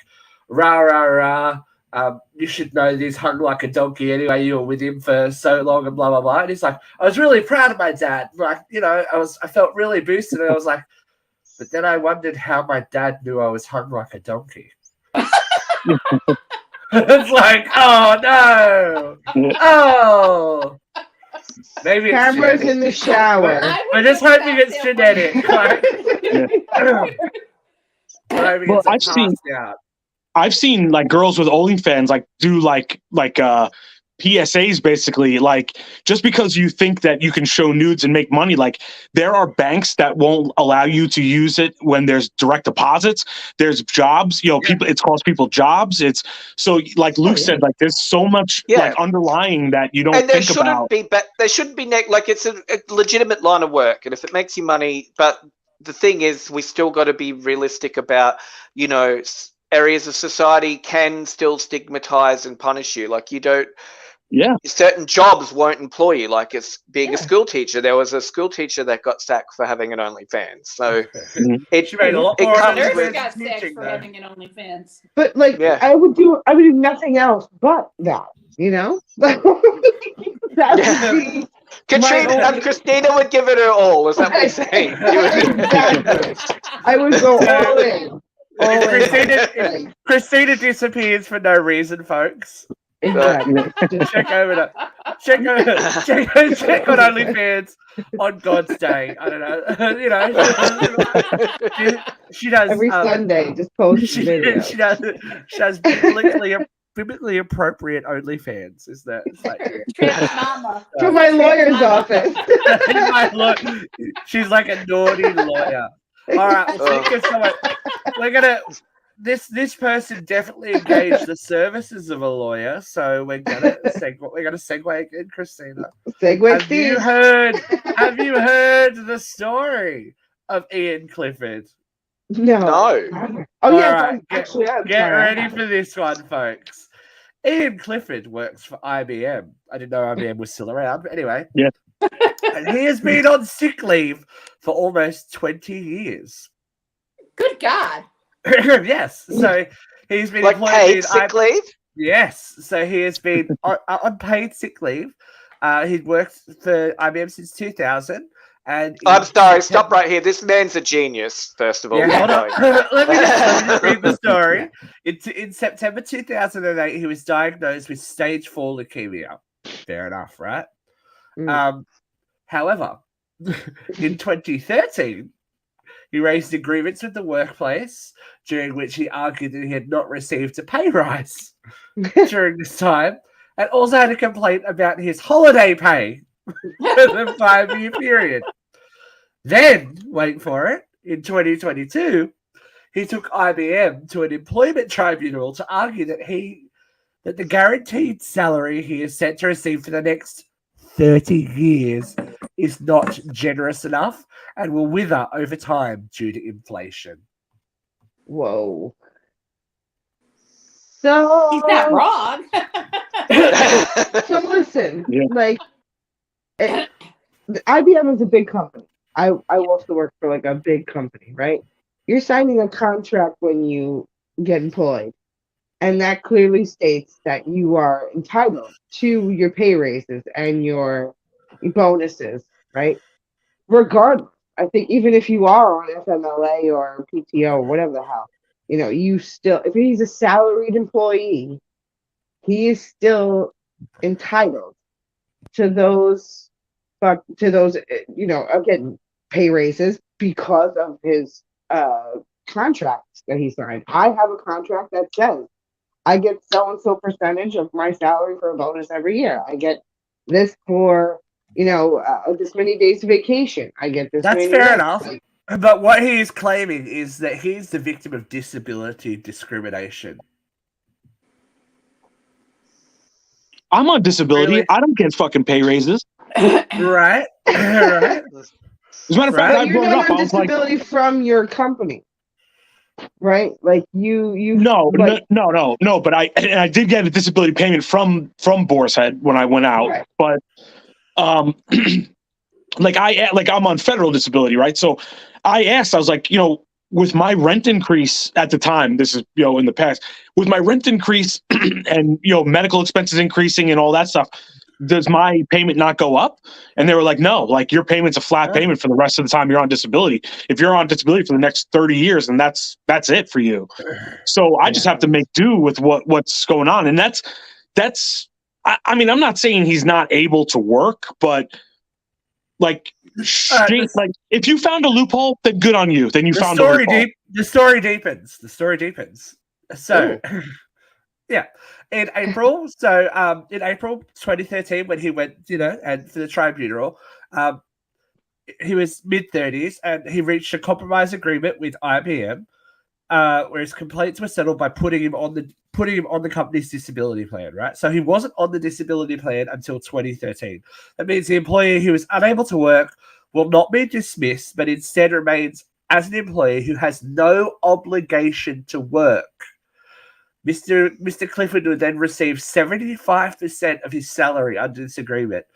rah rah rah, you should know this, hung like a donkey anyway, you were with him for so long and blah blah blah. And he's like, I was really proud of my dad, like, I felt really boosted, and I was like, but then I wondered how my dad knew I was hung like a donkey. It's like, oh no, oh, maybe it's Cameras genetic. in the shower. I'm just hoping it's genetic. Like, Well, I've seen like girls with OnlyFans like do like PSAs basically, like just because you think that you can show nudes and make money, like there are banks that won't allow you to use it when there's direct deposits. There's jobs, people, it costs people jobs. It's so like Luke said, like there's so much like underlying that you don't And there think about. there shouldn't be like it's a legitimate line of work, and if it makes you money, but the thing is, we still got to be realistic about, areas of society can still stigmatize and punish you. Like certain jobs won't employ you. Like it's being a school teacher. There was a school teacher that got sacked for having an OnlyFans. So She made a lot it more comes money Nurse with got teaching, sacked for though. having an OnlyFans. But like, I would do nothing else but that. That would be Katrina, Christina would give it her all. Is that what you're saying? Exactly. I would go all in. If Christina disappears for no reason, folks. Exactly. Check on OnlyFans on God's day. I don't know. She does every Sunday. Just post videos. She does biblically appropriate OnlyFans. Is that? It's like, to my lawyer's office. She's like a naughty lawyer. All right, thank you so much. this person definitely engaged the services of a lawyer, so we're gonna segue again, Christina. Segue. Have you heard the story of Ian Clifford? No. Oh All yeah, right, actually, I'm get sorry. ready for this one, folks. Ian Clifford works for IBM. I didn't know IBM was still around, but anyway. Yeah. And he has been on sick leave for almost 20 years. Good God. Yes. So he's been Like employed paid in sick leave? Yes. So he has been on paid sick leave. He's worked for IBM since 2000. And I'm sorry, stop right here. This man's a genius, first of all. Yeah, hold on. let me just read the story. In September 2008, he was diagnosed with stage 4 leukemia. Fair enough, right? However, in 2013, he raised a grievance with the workplace, during which he argued that he had not received a pay rise during this time, and also had a complaint about his holiday pay for the 5-year period. Then, wait for it, in 2022, he took IBM to an employment tribunal to argue that the guaranteed salary he is set to receive for the next 30 years is not generous enough and will wither over time due to inflation. Whoa. So he's not wrong. So listen, Yeah. like IBM is a big company. I also work for like a big company, right? You're signing a contract when you get employed, and that clearly states that you are entitled to your pay raises and your bonuses, right? Regardless, I think even if you are on FMLA or PTO or whatever the hell, you still, if he's a salaried employee, he is still entitled to those, again, pay raises because of his contracts that he signed. I have a contract that says I get so-and-so percentage of my salary for a bonus every year. I get this for, this many days of vacation. I get this. That's fair enough. But what he is claiming is that he's the victim of disability discrimination. I'm on disability. Really? I don't get fucking pay raises. Right? Right? As a matter of fact, I You're brought it not up. on I was like, disability from your company, right? Like you. no. Like, But I did get a disability payment from Boar's Head when I went out. Right. But I'm on federal disability, right? So I asked, I was like, with my rent increase at the time, this is in the past, with my rent increase and medical expenses increasing and all that stuff, does my payment not go up? And they were like, no, like your payment's a flat payment for the rest of the time you're on disability. If you're on disability for the next 30 years, then that's it for you. So I just have to make do with what's going on. And that's I mean, I'm not saying he's not able to work, but like if you found a loophole, then good on you. Then you found a loophole. The story deepens. So yeah. In April 2013, when he went, and for the tribunal, he was mid-30s, and he reached a compromise agreement with IBM, where his complaints were settled by putting him on the company's disability plan. Right, so he wasn't on the disability plan until 2013. That means the employee who is unable to work will not be dismissed, but instead remains as an employee who has no obligation to work. Mr. Clifford would then receive 75% of his salary under this agreement.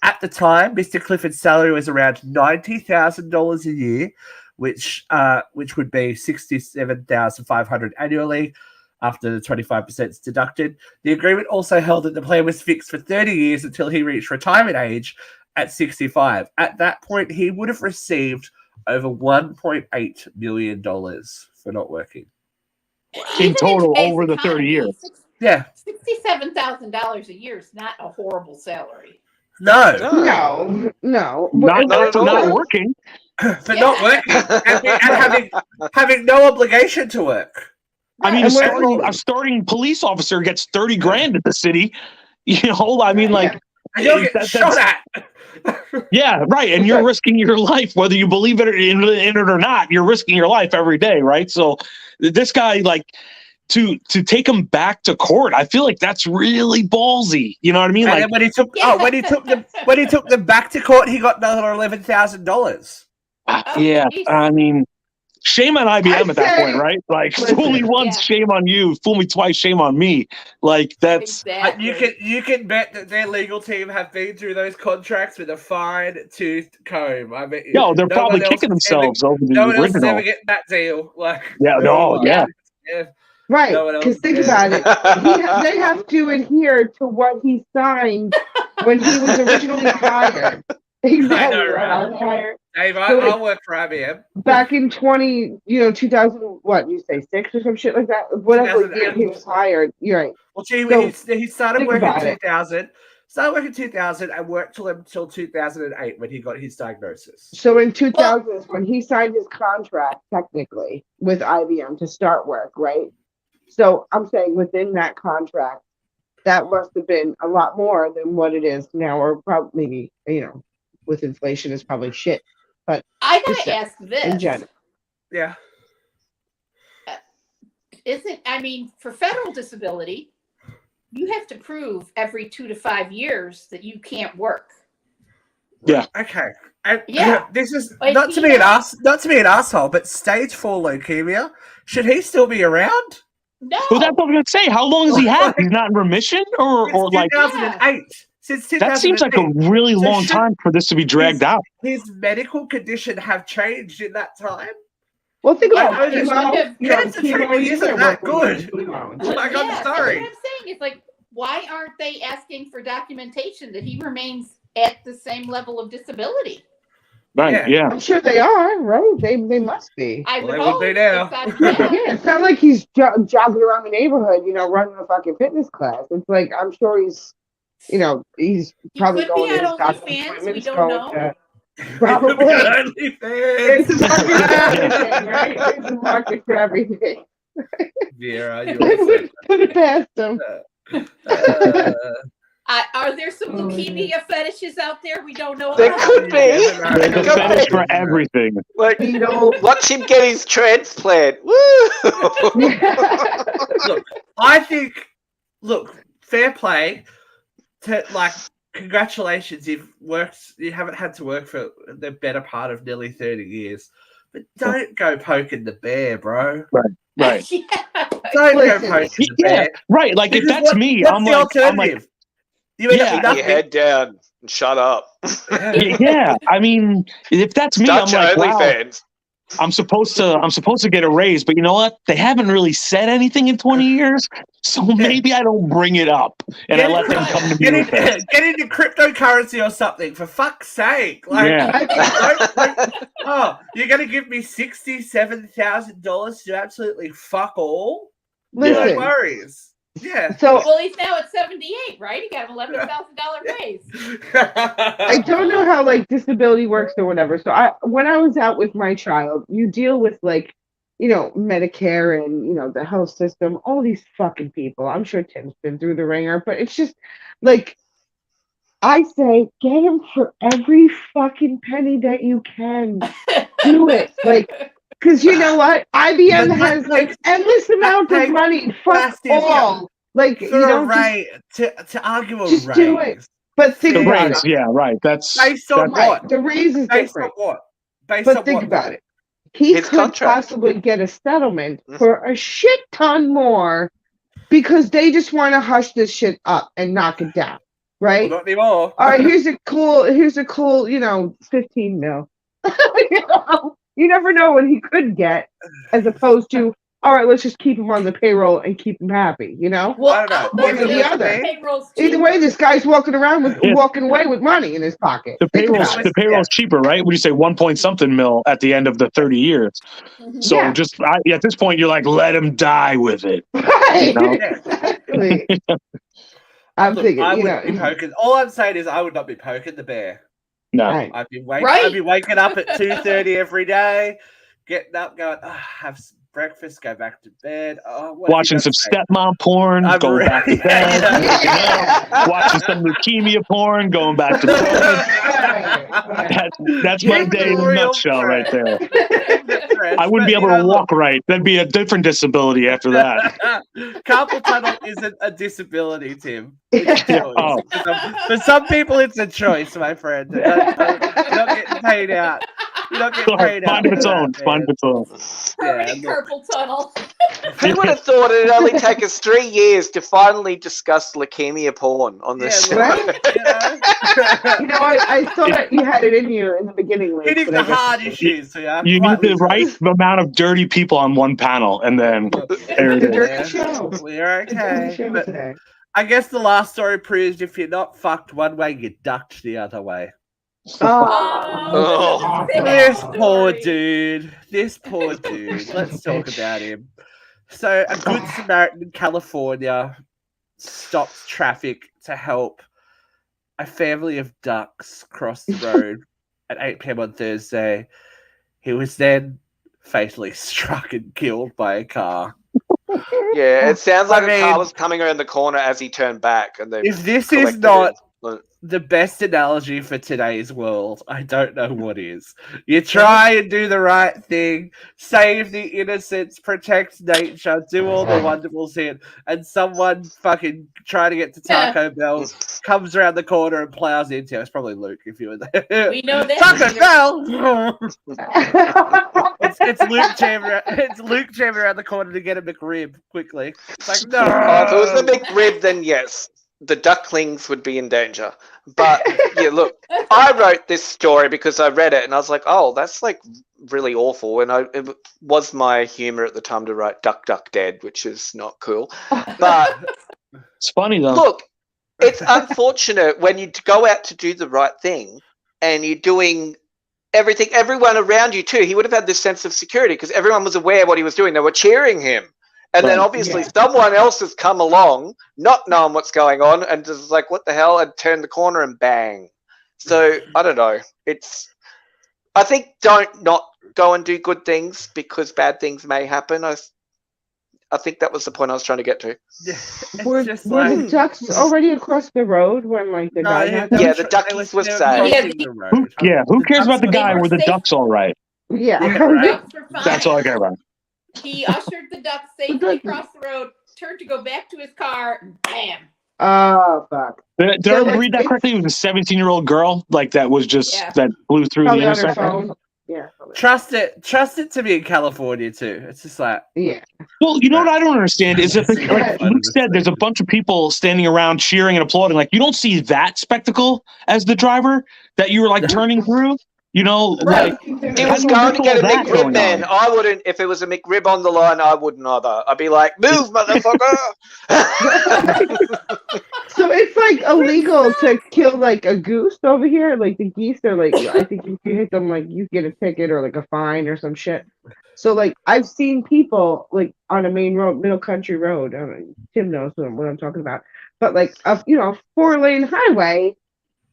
At the time, Mr. Clifford's salary was around $90,000 a year, which would be $67,500 annually after the 25% is deducted. The agreement also held that the plan was fixed for 30 years until he reached retirement age at 65. At that point, he would have received over $1.8 million for not working. In total, over the 30 years. Yeah. $67,000 a year is not a horrible salary. No. Not working. For not working and having no obligation to work. I mean, a starting police officer gets $30,000 in the city. I mean, like you'll get shot at. Yeah, right. And you're risking your life, whether you believe it in it or not. You're risking your life every day, right? So this guy, like, to take him back to court, I feel like that's really ballsy. You know what I mean? And Like, then when he took them back to court, he got another $11,000. yeah, geez. I mean, shame on IBM at that point, right? Like, fool me once, Yeah. shame on you. Fool me twice, shame on me. Like, that's Exactly. You can bet that their legal team have been through those contracts with a fine-tooth comb. I mean, yo, they're no probably one else kicking is ever- themselves over the no one else is original. ever getting that deal. Like, Yeah, no, yeah. Right, No one else because think is. about it. They have to adhere to what he signed when he was originally hired. Exactly. I know, right? I was hired Dave, So, I work for IBM. back in 2000, what you say, 6 or some shit like that. Whatever year 2008. he was hired. You're right. Well, So, he started think working about in it. 2000. Started working in 2000 and worked until 2008 when he got his diagnosis. So in 2000, when he signed his contract, technically with IBM to start work, right? So I'm saying within that contract, that must have been a lot more than what it is now, or probably maybe, with inflation, is probably shit. But I just gotta ask in this. general, Yeah. For federal disability, you have to prove every 2 to 5 years that you can't work. Yeah. Okay. And Yeah. This is Like, not to be an asshole, but stage 4 leukemia. Should he still be around? No. Well, that's what I'm gonna say. How long has he had? He's not in remission, or Since like 2008. Since 2008. that seems like a really So long should- time for this to be dragged out. His medical condition have changed in that time. well, think I about know it. that cancer treatment isn't that good. Like, I'm That's sorry. what I'm saying. It's like, why aren't they asking for documentation that he remains at the same level of disability? Right? Yeah. I'm sure they are, right? They must be. I Well, would they would hope. be now. It's not- Yeah, yeah. it's not like he's jogging around the neighborhood, running a fucking fitness class. It's like I'm sure he's He probably could be going to his on doctor's OnlyFans. We appointments, don't going know. to- Probably. It's a market for everything, right? It's a market for everything. Vera, you I wouldn't put it past him. Are there some leukemia fetishes out there we don't know There about? could be. There's a Could fetish be. for everything. Like, watch him get his transplant. Woo! Look, I think. Look, fair play. Congratulations. You haven't had to work for the better part of nearly 30 years. But don't go poking the bear, bro. Right. Yeah. Don't go Listen, poking the Yeah. bear. Right. Like, if Because that's me, what's I'm the like, alternative? You end up Yeah. with Put your nothing. head down and shut up. yeah. I mean, if that's me, Start I'm your like, wow. OnlyFans. I'm supposed to get a raise, but you know what? They haven't really said anything in 20 years, so maybe I don't bring it up and I let them come to me with it. Get into cryptocurrency or something, for fuck's sake. Like, Yeah. you're going to give me $67,000 to absolutely fuck all? Listen, No worries. Yeah. so Well, he's now at 78, right? He got an $11,000 raise. I don't know how disability works or whatever. So when I was out with my child, you deal with Medicare and the health system, all these fucking people. I'm sure Tim's been through the ringer, but it's just I say get him for every fucking penny that you can. Do it. Because you know what? IBM has endless amount of money. Fuck all. To argue a just raise. do it. But think The about raise, it. yeah, right. That's Based on Right. what? The raise is Based different. on what? Based But on think what? about it. He His could contract. possibly get a settlement for a shit ton more because they just want to hush this shit up and knock it down. Right? Well, not anymore. All right, here's a cool, 15 mil. You never know what he could get, as opposed to, all right, let's just keep him on the payroll and keep him happy, Well, I don't know. One or the other. Payroll's Either cheaper. way, this guy's walking away with money in his pocket. the Think payroll's about it. the payroll's cheaper, right? Would you say 1 point something mil at the end of the 30 years? Mhm. So Yeah. at this point, you're like, let him die with it. Right. You know? Exactly. I'm Look, thinking, I wouldn't be poking. All I'm saying is I would not be poking the bear. No. Right. I'd be Right. waking up at 2:30 every day, getting up, going, breakfast, go back to bed. Oh, Watching some stepmom porn, going back to bed. Watching some leukemia porn, going back to bed. That's my day in a nutshell right there. I wouldn't be able to walk right. That'd be a different disability after that. Carpal tunnel isn't a disability, Tim. It's a choice. For some people, it's a choice, my friend. You're not getting paid out. You're not getting paid out. Find of its own. Find of its own. Permanent carpal tunnel. Who would have thought it'd only take us 3 years to finally discuss leukemia porn on this show? Right? I thought you had it in you in the beginning. Luke, hitting the hard issues. You need the right amount of dirty people on one panel, and then there it is. We're okay. But I guess the last story proves if you're not fucked one way, you're ducked the other way. This poor dude. Let's talk about him. So, a good Samaritan in California stops traffic to help a family of ducks cross the road at 8 p.m. on Thursday. He was then fatally struck and killed by a car. Yeah, it sounds like a car was coming around the corner as he turned back. And if this is not the best analogy for today's world, I don't know what is. You try and do the right thing, save the innocents, protect nature, do all the wonderful shit, and someone fucking trying to get to Taco Bell comes around the corner and plows into you. It's probably Luke if you were there. We know that. Taco Bell! it's Luke jamming around the corner to get a McRib quickly. It's like, no. If it was the McRib, then yes. The ducklings would be in danger. But yeah, look, I wrote this story because I read it and I was like, oh, that's like really awful. And it was my humor at the time to write duck, duck, dead, which is not cool. But it's funny though. Look, it's unfortunate when you go out to do the right thing and you're doing everyone around you too. He would have had this sense of security because everyone was aware of what he was doing. They were cheering him. And then obviously someone else has come along, not knowing what's going on, and just like, what the hell, and turn the corner and bang. So, I don't know. I think don't not go and do good things because bad things may happen. I think that was the point I was trying to get to. Were the ducks already across the road when the guy had them? Yeah, the duckies was saved. Who cares about the guy where the duck's all right? Yeah. Right. That's all I care about. He ushered the duck safely across the road, turned to go back to his car, and bam. Oh, fuck. Did I read that correctly? It was a 17-year-old girl that was just that blew through the intersection. Yeah. Trust it to be in California too. It's just like Well, you know what I don't understand is if like Luke said, there's a bunch of people standing around cheering and applauding. Like you don't see that spectacle as the driver that you were like turning through. You know, right. He was going to get a McRib then. I wouldn't, if it was a McRib on the line, I wouldn't either. I'd be like, move, motherfucker. So it's like illegal to kill like a goose over here. Like the geese are like, I think if you hit them, like you get a ticket or like a fine or some shit. So like I've seen people like on a main road, middle country road. I don't know, Tim knows what I'm talking about. But like a 4-lane highway.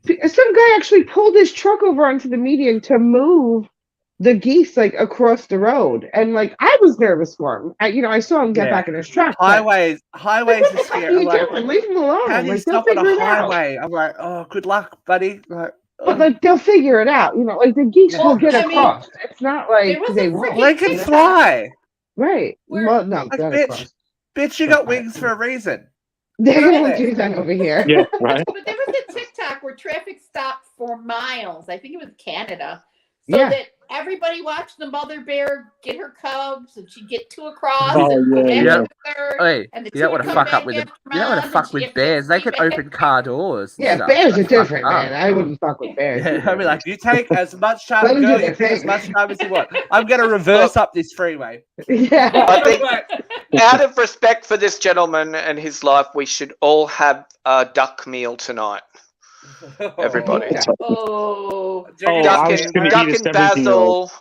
Some guy actually pulled his truck over onto the median to move the geese like across the road, and like I was nervous for him. I saw him get back in his truck. Highways are scary. Leave him alone. How do you stop on a highway? I'm like, oh, good luck, buddy. Like, but like they'll figure it out. Like the geese will get across. It's not like they won't. They can fly. Right. Well, no, bitch, you got wings for a reason. They don't do that over here. Yeah, right. But there was a TikTok where traffic stopped for miles. I think it was Canada. So that everybody watched the mother bear get her cubs and she'd get 2 across. Hey, you don't want to fuck up with them. You don't want to fuck with bears. They can open car doors. Yeah, bears are different, man. I wouldn't fuck with bears. Yeah, I'd be like, you take as much time, girl, you take as much time as you want. I'm going to reverse up this freeway. Yeah. I think out of respect for this gentleman and his life, we should all have a duck meal tonight. Everybody. Duck and basil.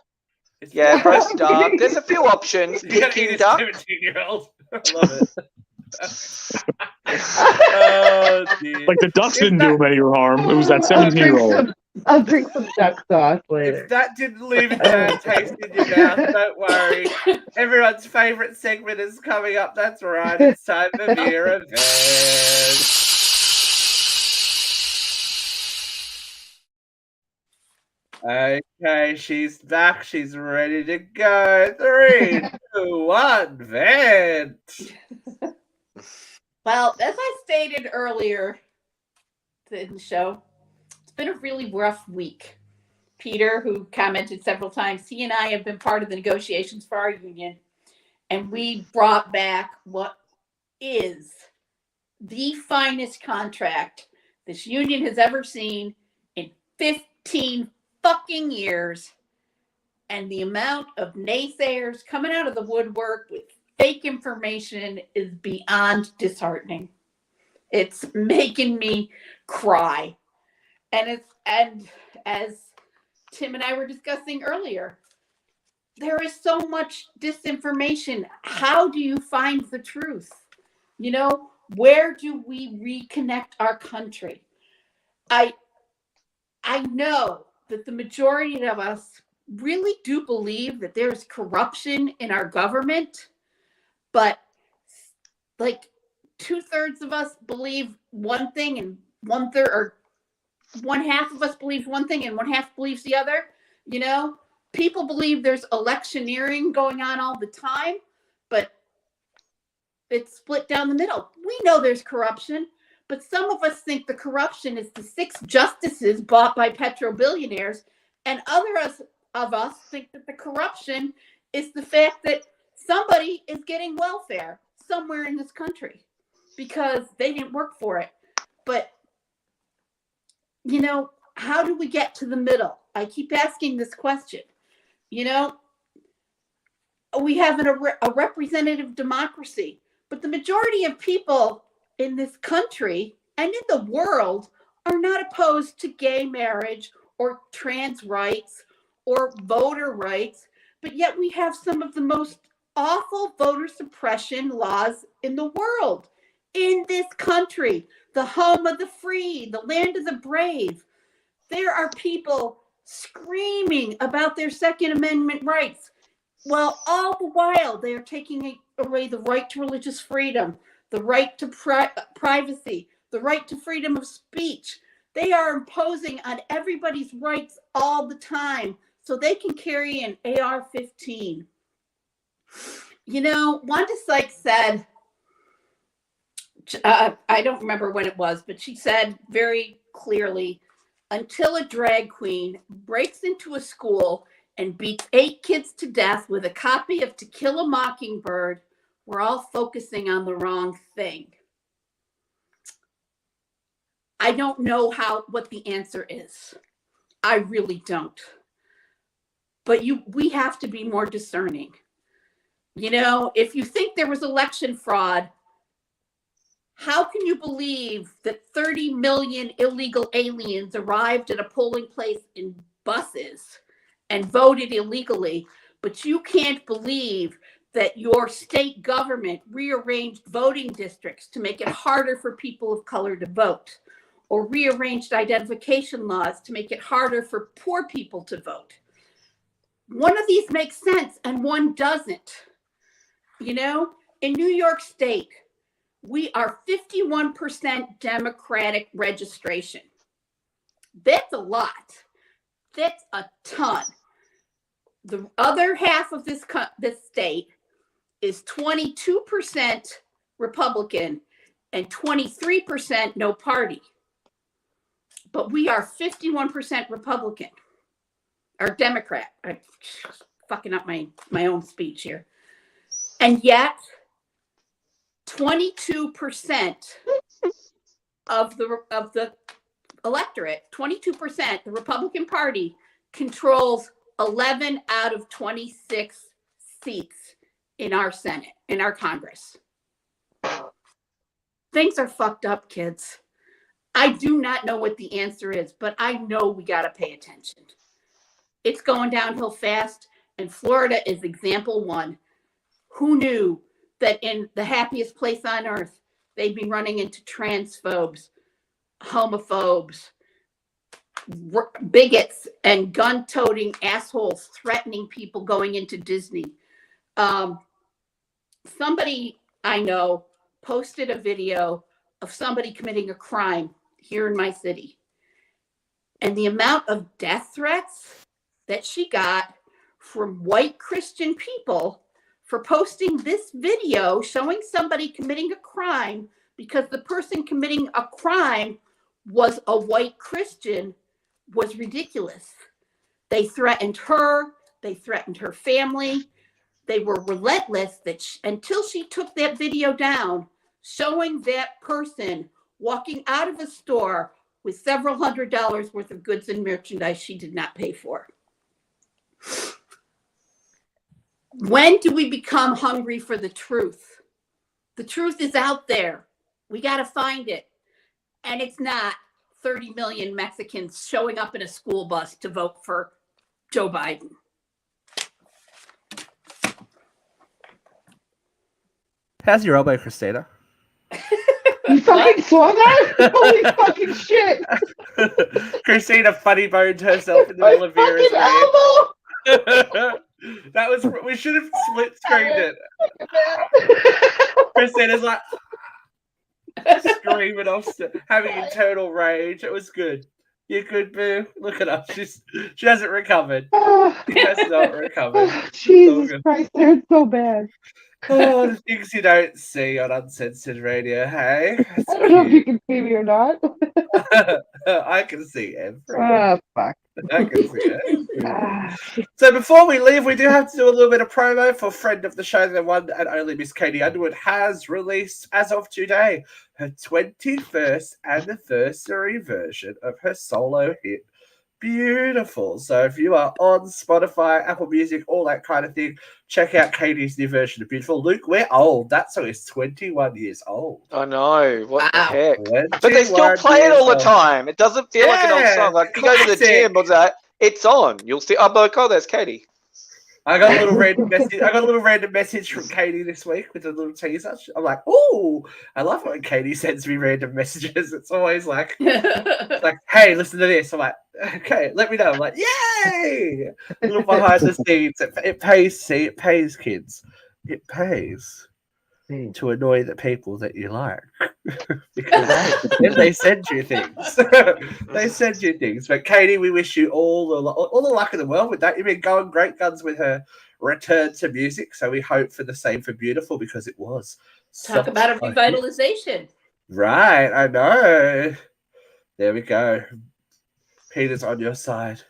Yeah, roast duck. There's a few options. Peking duck. 17-year-old. I love it. Like the ducks didn't do him any harm. It was that 17-year-old. I'll drink some duck sauce later. If that didn't leave a bad taste in your mouth, don't worry. Everyone's favourite segment is coming up. That's right. It's time for Beer Event. Okay, she's back. She's ready to go. 3, 2, 1, vent. Well, as I stated earlier in the show, it's been a really rough week. Peter, who commented several times, he and I have been part of the negotiations for our union, and we brought back what is the finest contract this union has ever seen in 15 fucking years. And the amount of naysayers coming out of the woodwork with fake information is beyond disheartening. It's making me cry. And as Tim and I were discussing earlier, there is so much disinformation. How do you find the truth? You know, where do we reconnect our country? I know that the majority of us really do believe that there's corruption in our government, but like 2/3 of us believe one thing and 1/3 or 1/2 of us believes one thing and 1/2 believes the other. You know, people believe there's electioneering going on all the time, but it's split down the middle. We know there's corruption, but some of us think the corruption is the 6 justices bought by petro-billionaires, and others of us think that the corruption is the fact that somebody is getting welfare somewhere in this country because they didn't work for it. But, you know, how do we get to the middle? I keep asking this question. You know, we have a representative democracy, but the majority of people in this country and in the world are not opposed to gay marriage or trans rights or voter rights, but yet we have some of the most awful voter suppression laws in the world. In this country, the home of the free, the land of the brave, there are people screaming about their Second Amendment rights. Well, all the while, they are taking away the right to religious freedom, the right to privacy, the right to freedom of speech. They are imposing on everybody's rights all the time so they can carry an AR-15. You know, Wanda Sykes said, I don't remember when it was, but she said very clearly, until a drag queen breaks into a school and beats 8 kids to death with a copy of To Kill a Mockingbird, we're all focusing on the wrong thing. I don't know what the answer is. I really don't. But we have to be more discerning. You know, if you think there was election fraud, how can you believe that 30 million illegal aliens arrived at a polling place in buses and voted illegally, but you can't believe that your state government rearranged voting districts to make it harder for people of color to vote, or rearranged identification laws to make it harder for poor people to vote? One of these makes sense and one doesn't. You know, in New York State, we are 51% Democratic registration. That's a lot. That's a ton. The other half of this state is 22% Republican and 23% no party. But we are 51% Republican or Democrat. I'm fucking up my own speech here. And yet 22% of the electorate, 22%, the Republican Party controls 11 out of 26 seats in our Senate, in our Congress. Things are fucked up, kids. I do not know what the answer is, but I know we got to pay attention. It's going downhill fast, and Florida is example one. Who knew that in the happiest place on earth, they'd be running into transphobes, homophobes, bigots and gun-toting assholes threatening people going into Disney. Somebody I know posted a video of somebody committing a crime here in my city. And the amount of death threats that she got from white Christian people for posting this video showing somebody committing a crime because the person committing a crime was a white Christian was ridiculous. They threatened her. They threatened her family. They were relentless until she took that video down, showing that person walking out of a store with several $100s worth of goods and merchandise she did not pay for. When do we become hungry for the truth? The truth is out there. We got to find it. And it's not 30 million Mexicans showing up in a school bus to vote for Joe Biden. How's your elbow, Christina? You fucking saw that? Holy fucking shit! Christina funny boned herself in the middle of Vera's elbow. That was, we should have split screened it. Christina's like screaming off, having internal rage. It was good. You're good, boo. Look at her. She hasn't recovered. She has not recovered. Jesus Christ, they're so bad. Oh, the things you don't see on Uncensored Radio, hey? I don't know if you can see me or not. I can see everything. Oh, fuck. I can see it. So before we leave, we do have to do a little bit of promo for friend of the show, the one and only Miss Katie Underwood has released, as of today, her 21st anniversary version of her solo hit, Beautiful. So if you are on Spotify, Apple Music, all that kind of thing, check out Katie's new version of Beautiful. Luke, we're old. That song is 21 years old. I know. What the heck? 21 But they still play it all the old. time. It doesn't feel like an old song. Like if you go to the classic. gym or that, it's on. You'll see. I'm like, oh, there's Katie. I got a little random message. I got a little random message from Katie this week with a little teaser. I'm like, "Oh, I love when Katie sends me random messages. It's always like, hey, listen to this." I'm like, "Okay, let me know." I'm like, "Yay!" A little behind the scenes. It pays. See, it pays, kids. It pays to annoy the people that you like because then they send you things. They send you things. But Katie, we wish you all the luck in the world with that. You've been going great guns with her return to music, so we hope for the same for Beautiful because it was Talk about a revitalization. Right, I know. There we go. Peter's on your side.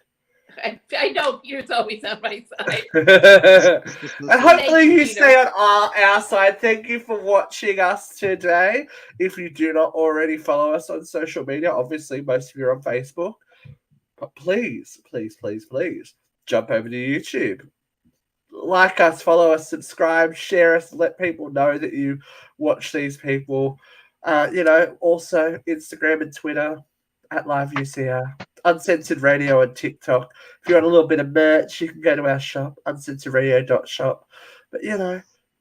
I know Peter's always on my side. And hopefully you stay on our side. Thank you for watching us today. If you do not already follow us on social media, obviously most of you are on Facebook. But please, please, please, please jump over to YouTube. Like us, follow us, subscribe, share us, let people know that you watch these people. Also Instagram and Twitter at LiveUCR. Uncensored Radio on TikTok. If you want a little bit of merch, you can go to our shop, uncensoredradio.shop. But,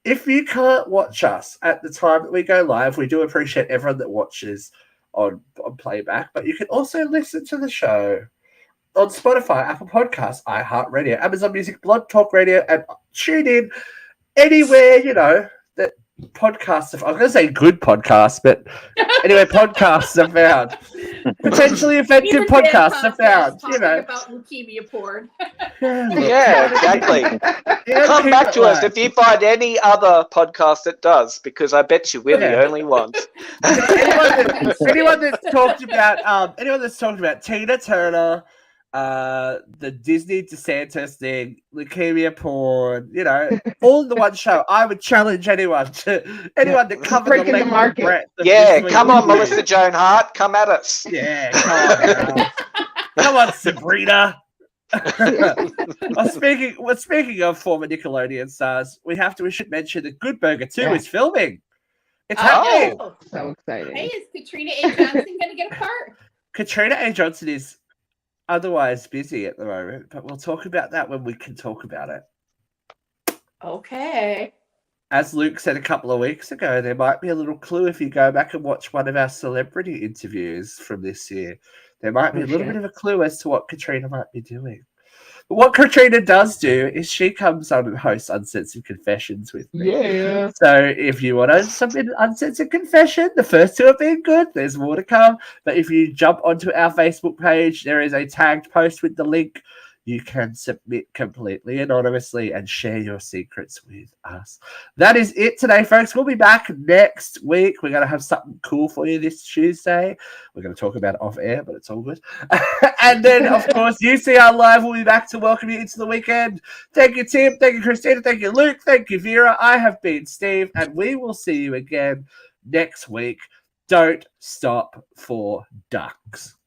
if you can't watch us at the time that we go live, we do appreciate everyone that watches on playback. But you can also listen to the show on Spotify, Apple Podcasts, iHeartRadio, Amazon Music, Blog Talk Radio, and tune in anywhere, that podcasts I was going to say good podcasts, but anyway, podcasts are found. Potentially effective podcasts are found. About leukemia porn. Yeah, exactly. Come back to us if you find any other podcast that does, because I bet you we're the only ones. anyone that's talked about Tina Turner, the Disney DeSantis thing, leukemia porn, all in the one show. I would challenge anyone to cover the market. Yeah, come on, Melissa Joan Hart, come at us. Yeah, come on, come on, Sabrina. Speaking of former Nickelodeon stars, we should mention that Good Burger 2 is filming. It's happening. So exciting. Hey, is Katrina A. Johnson going to get a part? Katrina A. Johnson is otherwise busy at the moment, but we'll talk about that when we can talk about it. Okay. As Luke said a couple of weeks ago, there might be a little clue if you go back and watch one of our celebrity interviews from this year. there might be a little bit of a clue as to what Katrina might be doing. But what Katrina does do is she comes on and hosts Uncensored Confessions with me. Yeah. So if you want to submit an uncensored confession, the first two have been good. There's more to come. But if you jump onto our Facebook page, there is a tagged post with the link. You can submit completely anonymously and share your secrets with us. That is it today, folks. We'll be back next week. We're going to have something cool for you this Tuesday. We're going to talk about it off air, but it's all good. And then, of course, UCR Live will be back to welcome you into the weekend. Thank you, Tim. Thank you, Christina. Thank you, Luke. Thank you, Vera. I have been Steve, and we will see you again next week. Don't stop for ducks.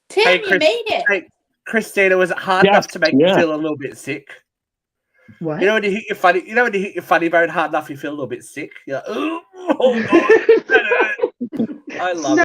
Tim, Hey, you made it. Hey, Christina, was it hard enough to make you feel a little bit sick? What? You know when you hit your funny, bone hard enough, you feel a little bit sick. You're like, oh God. I love it.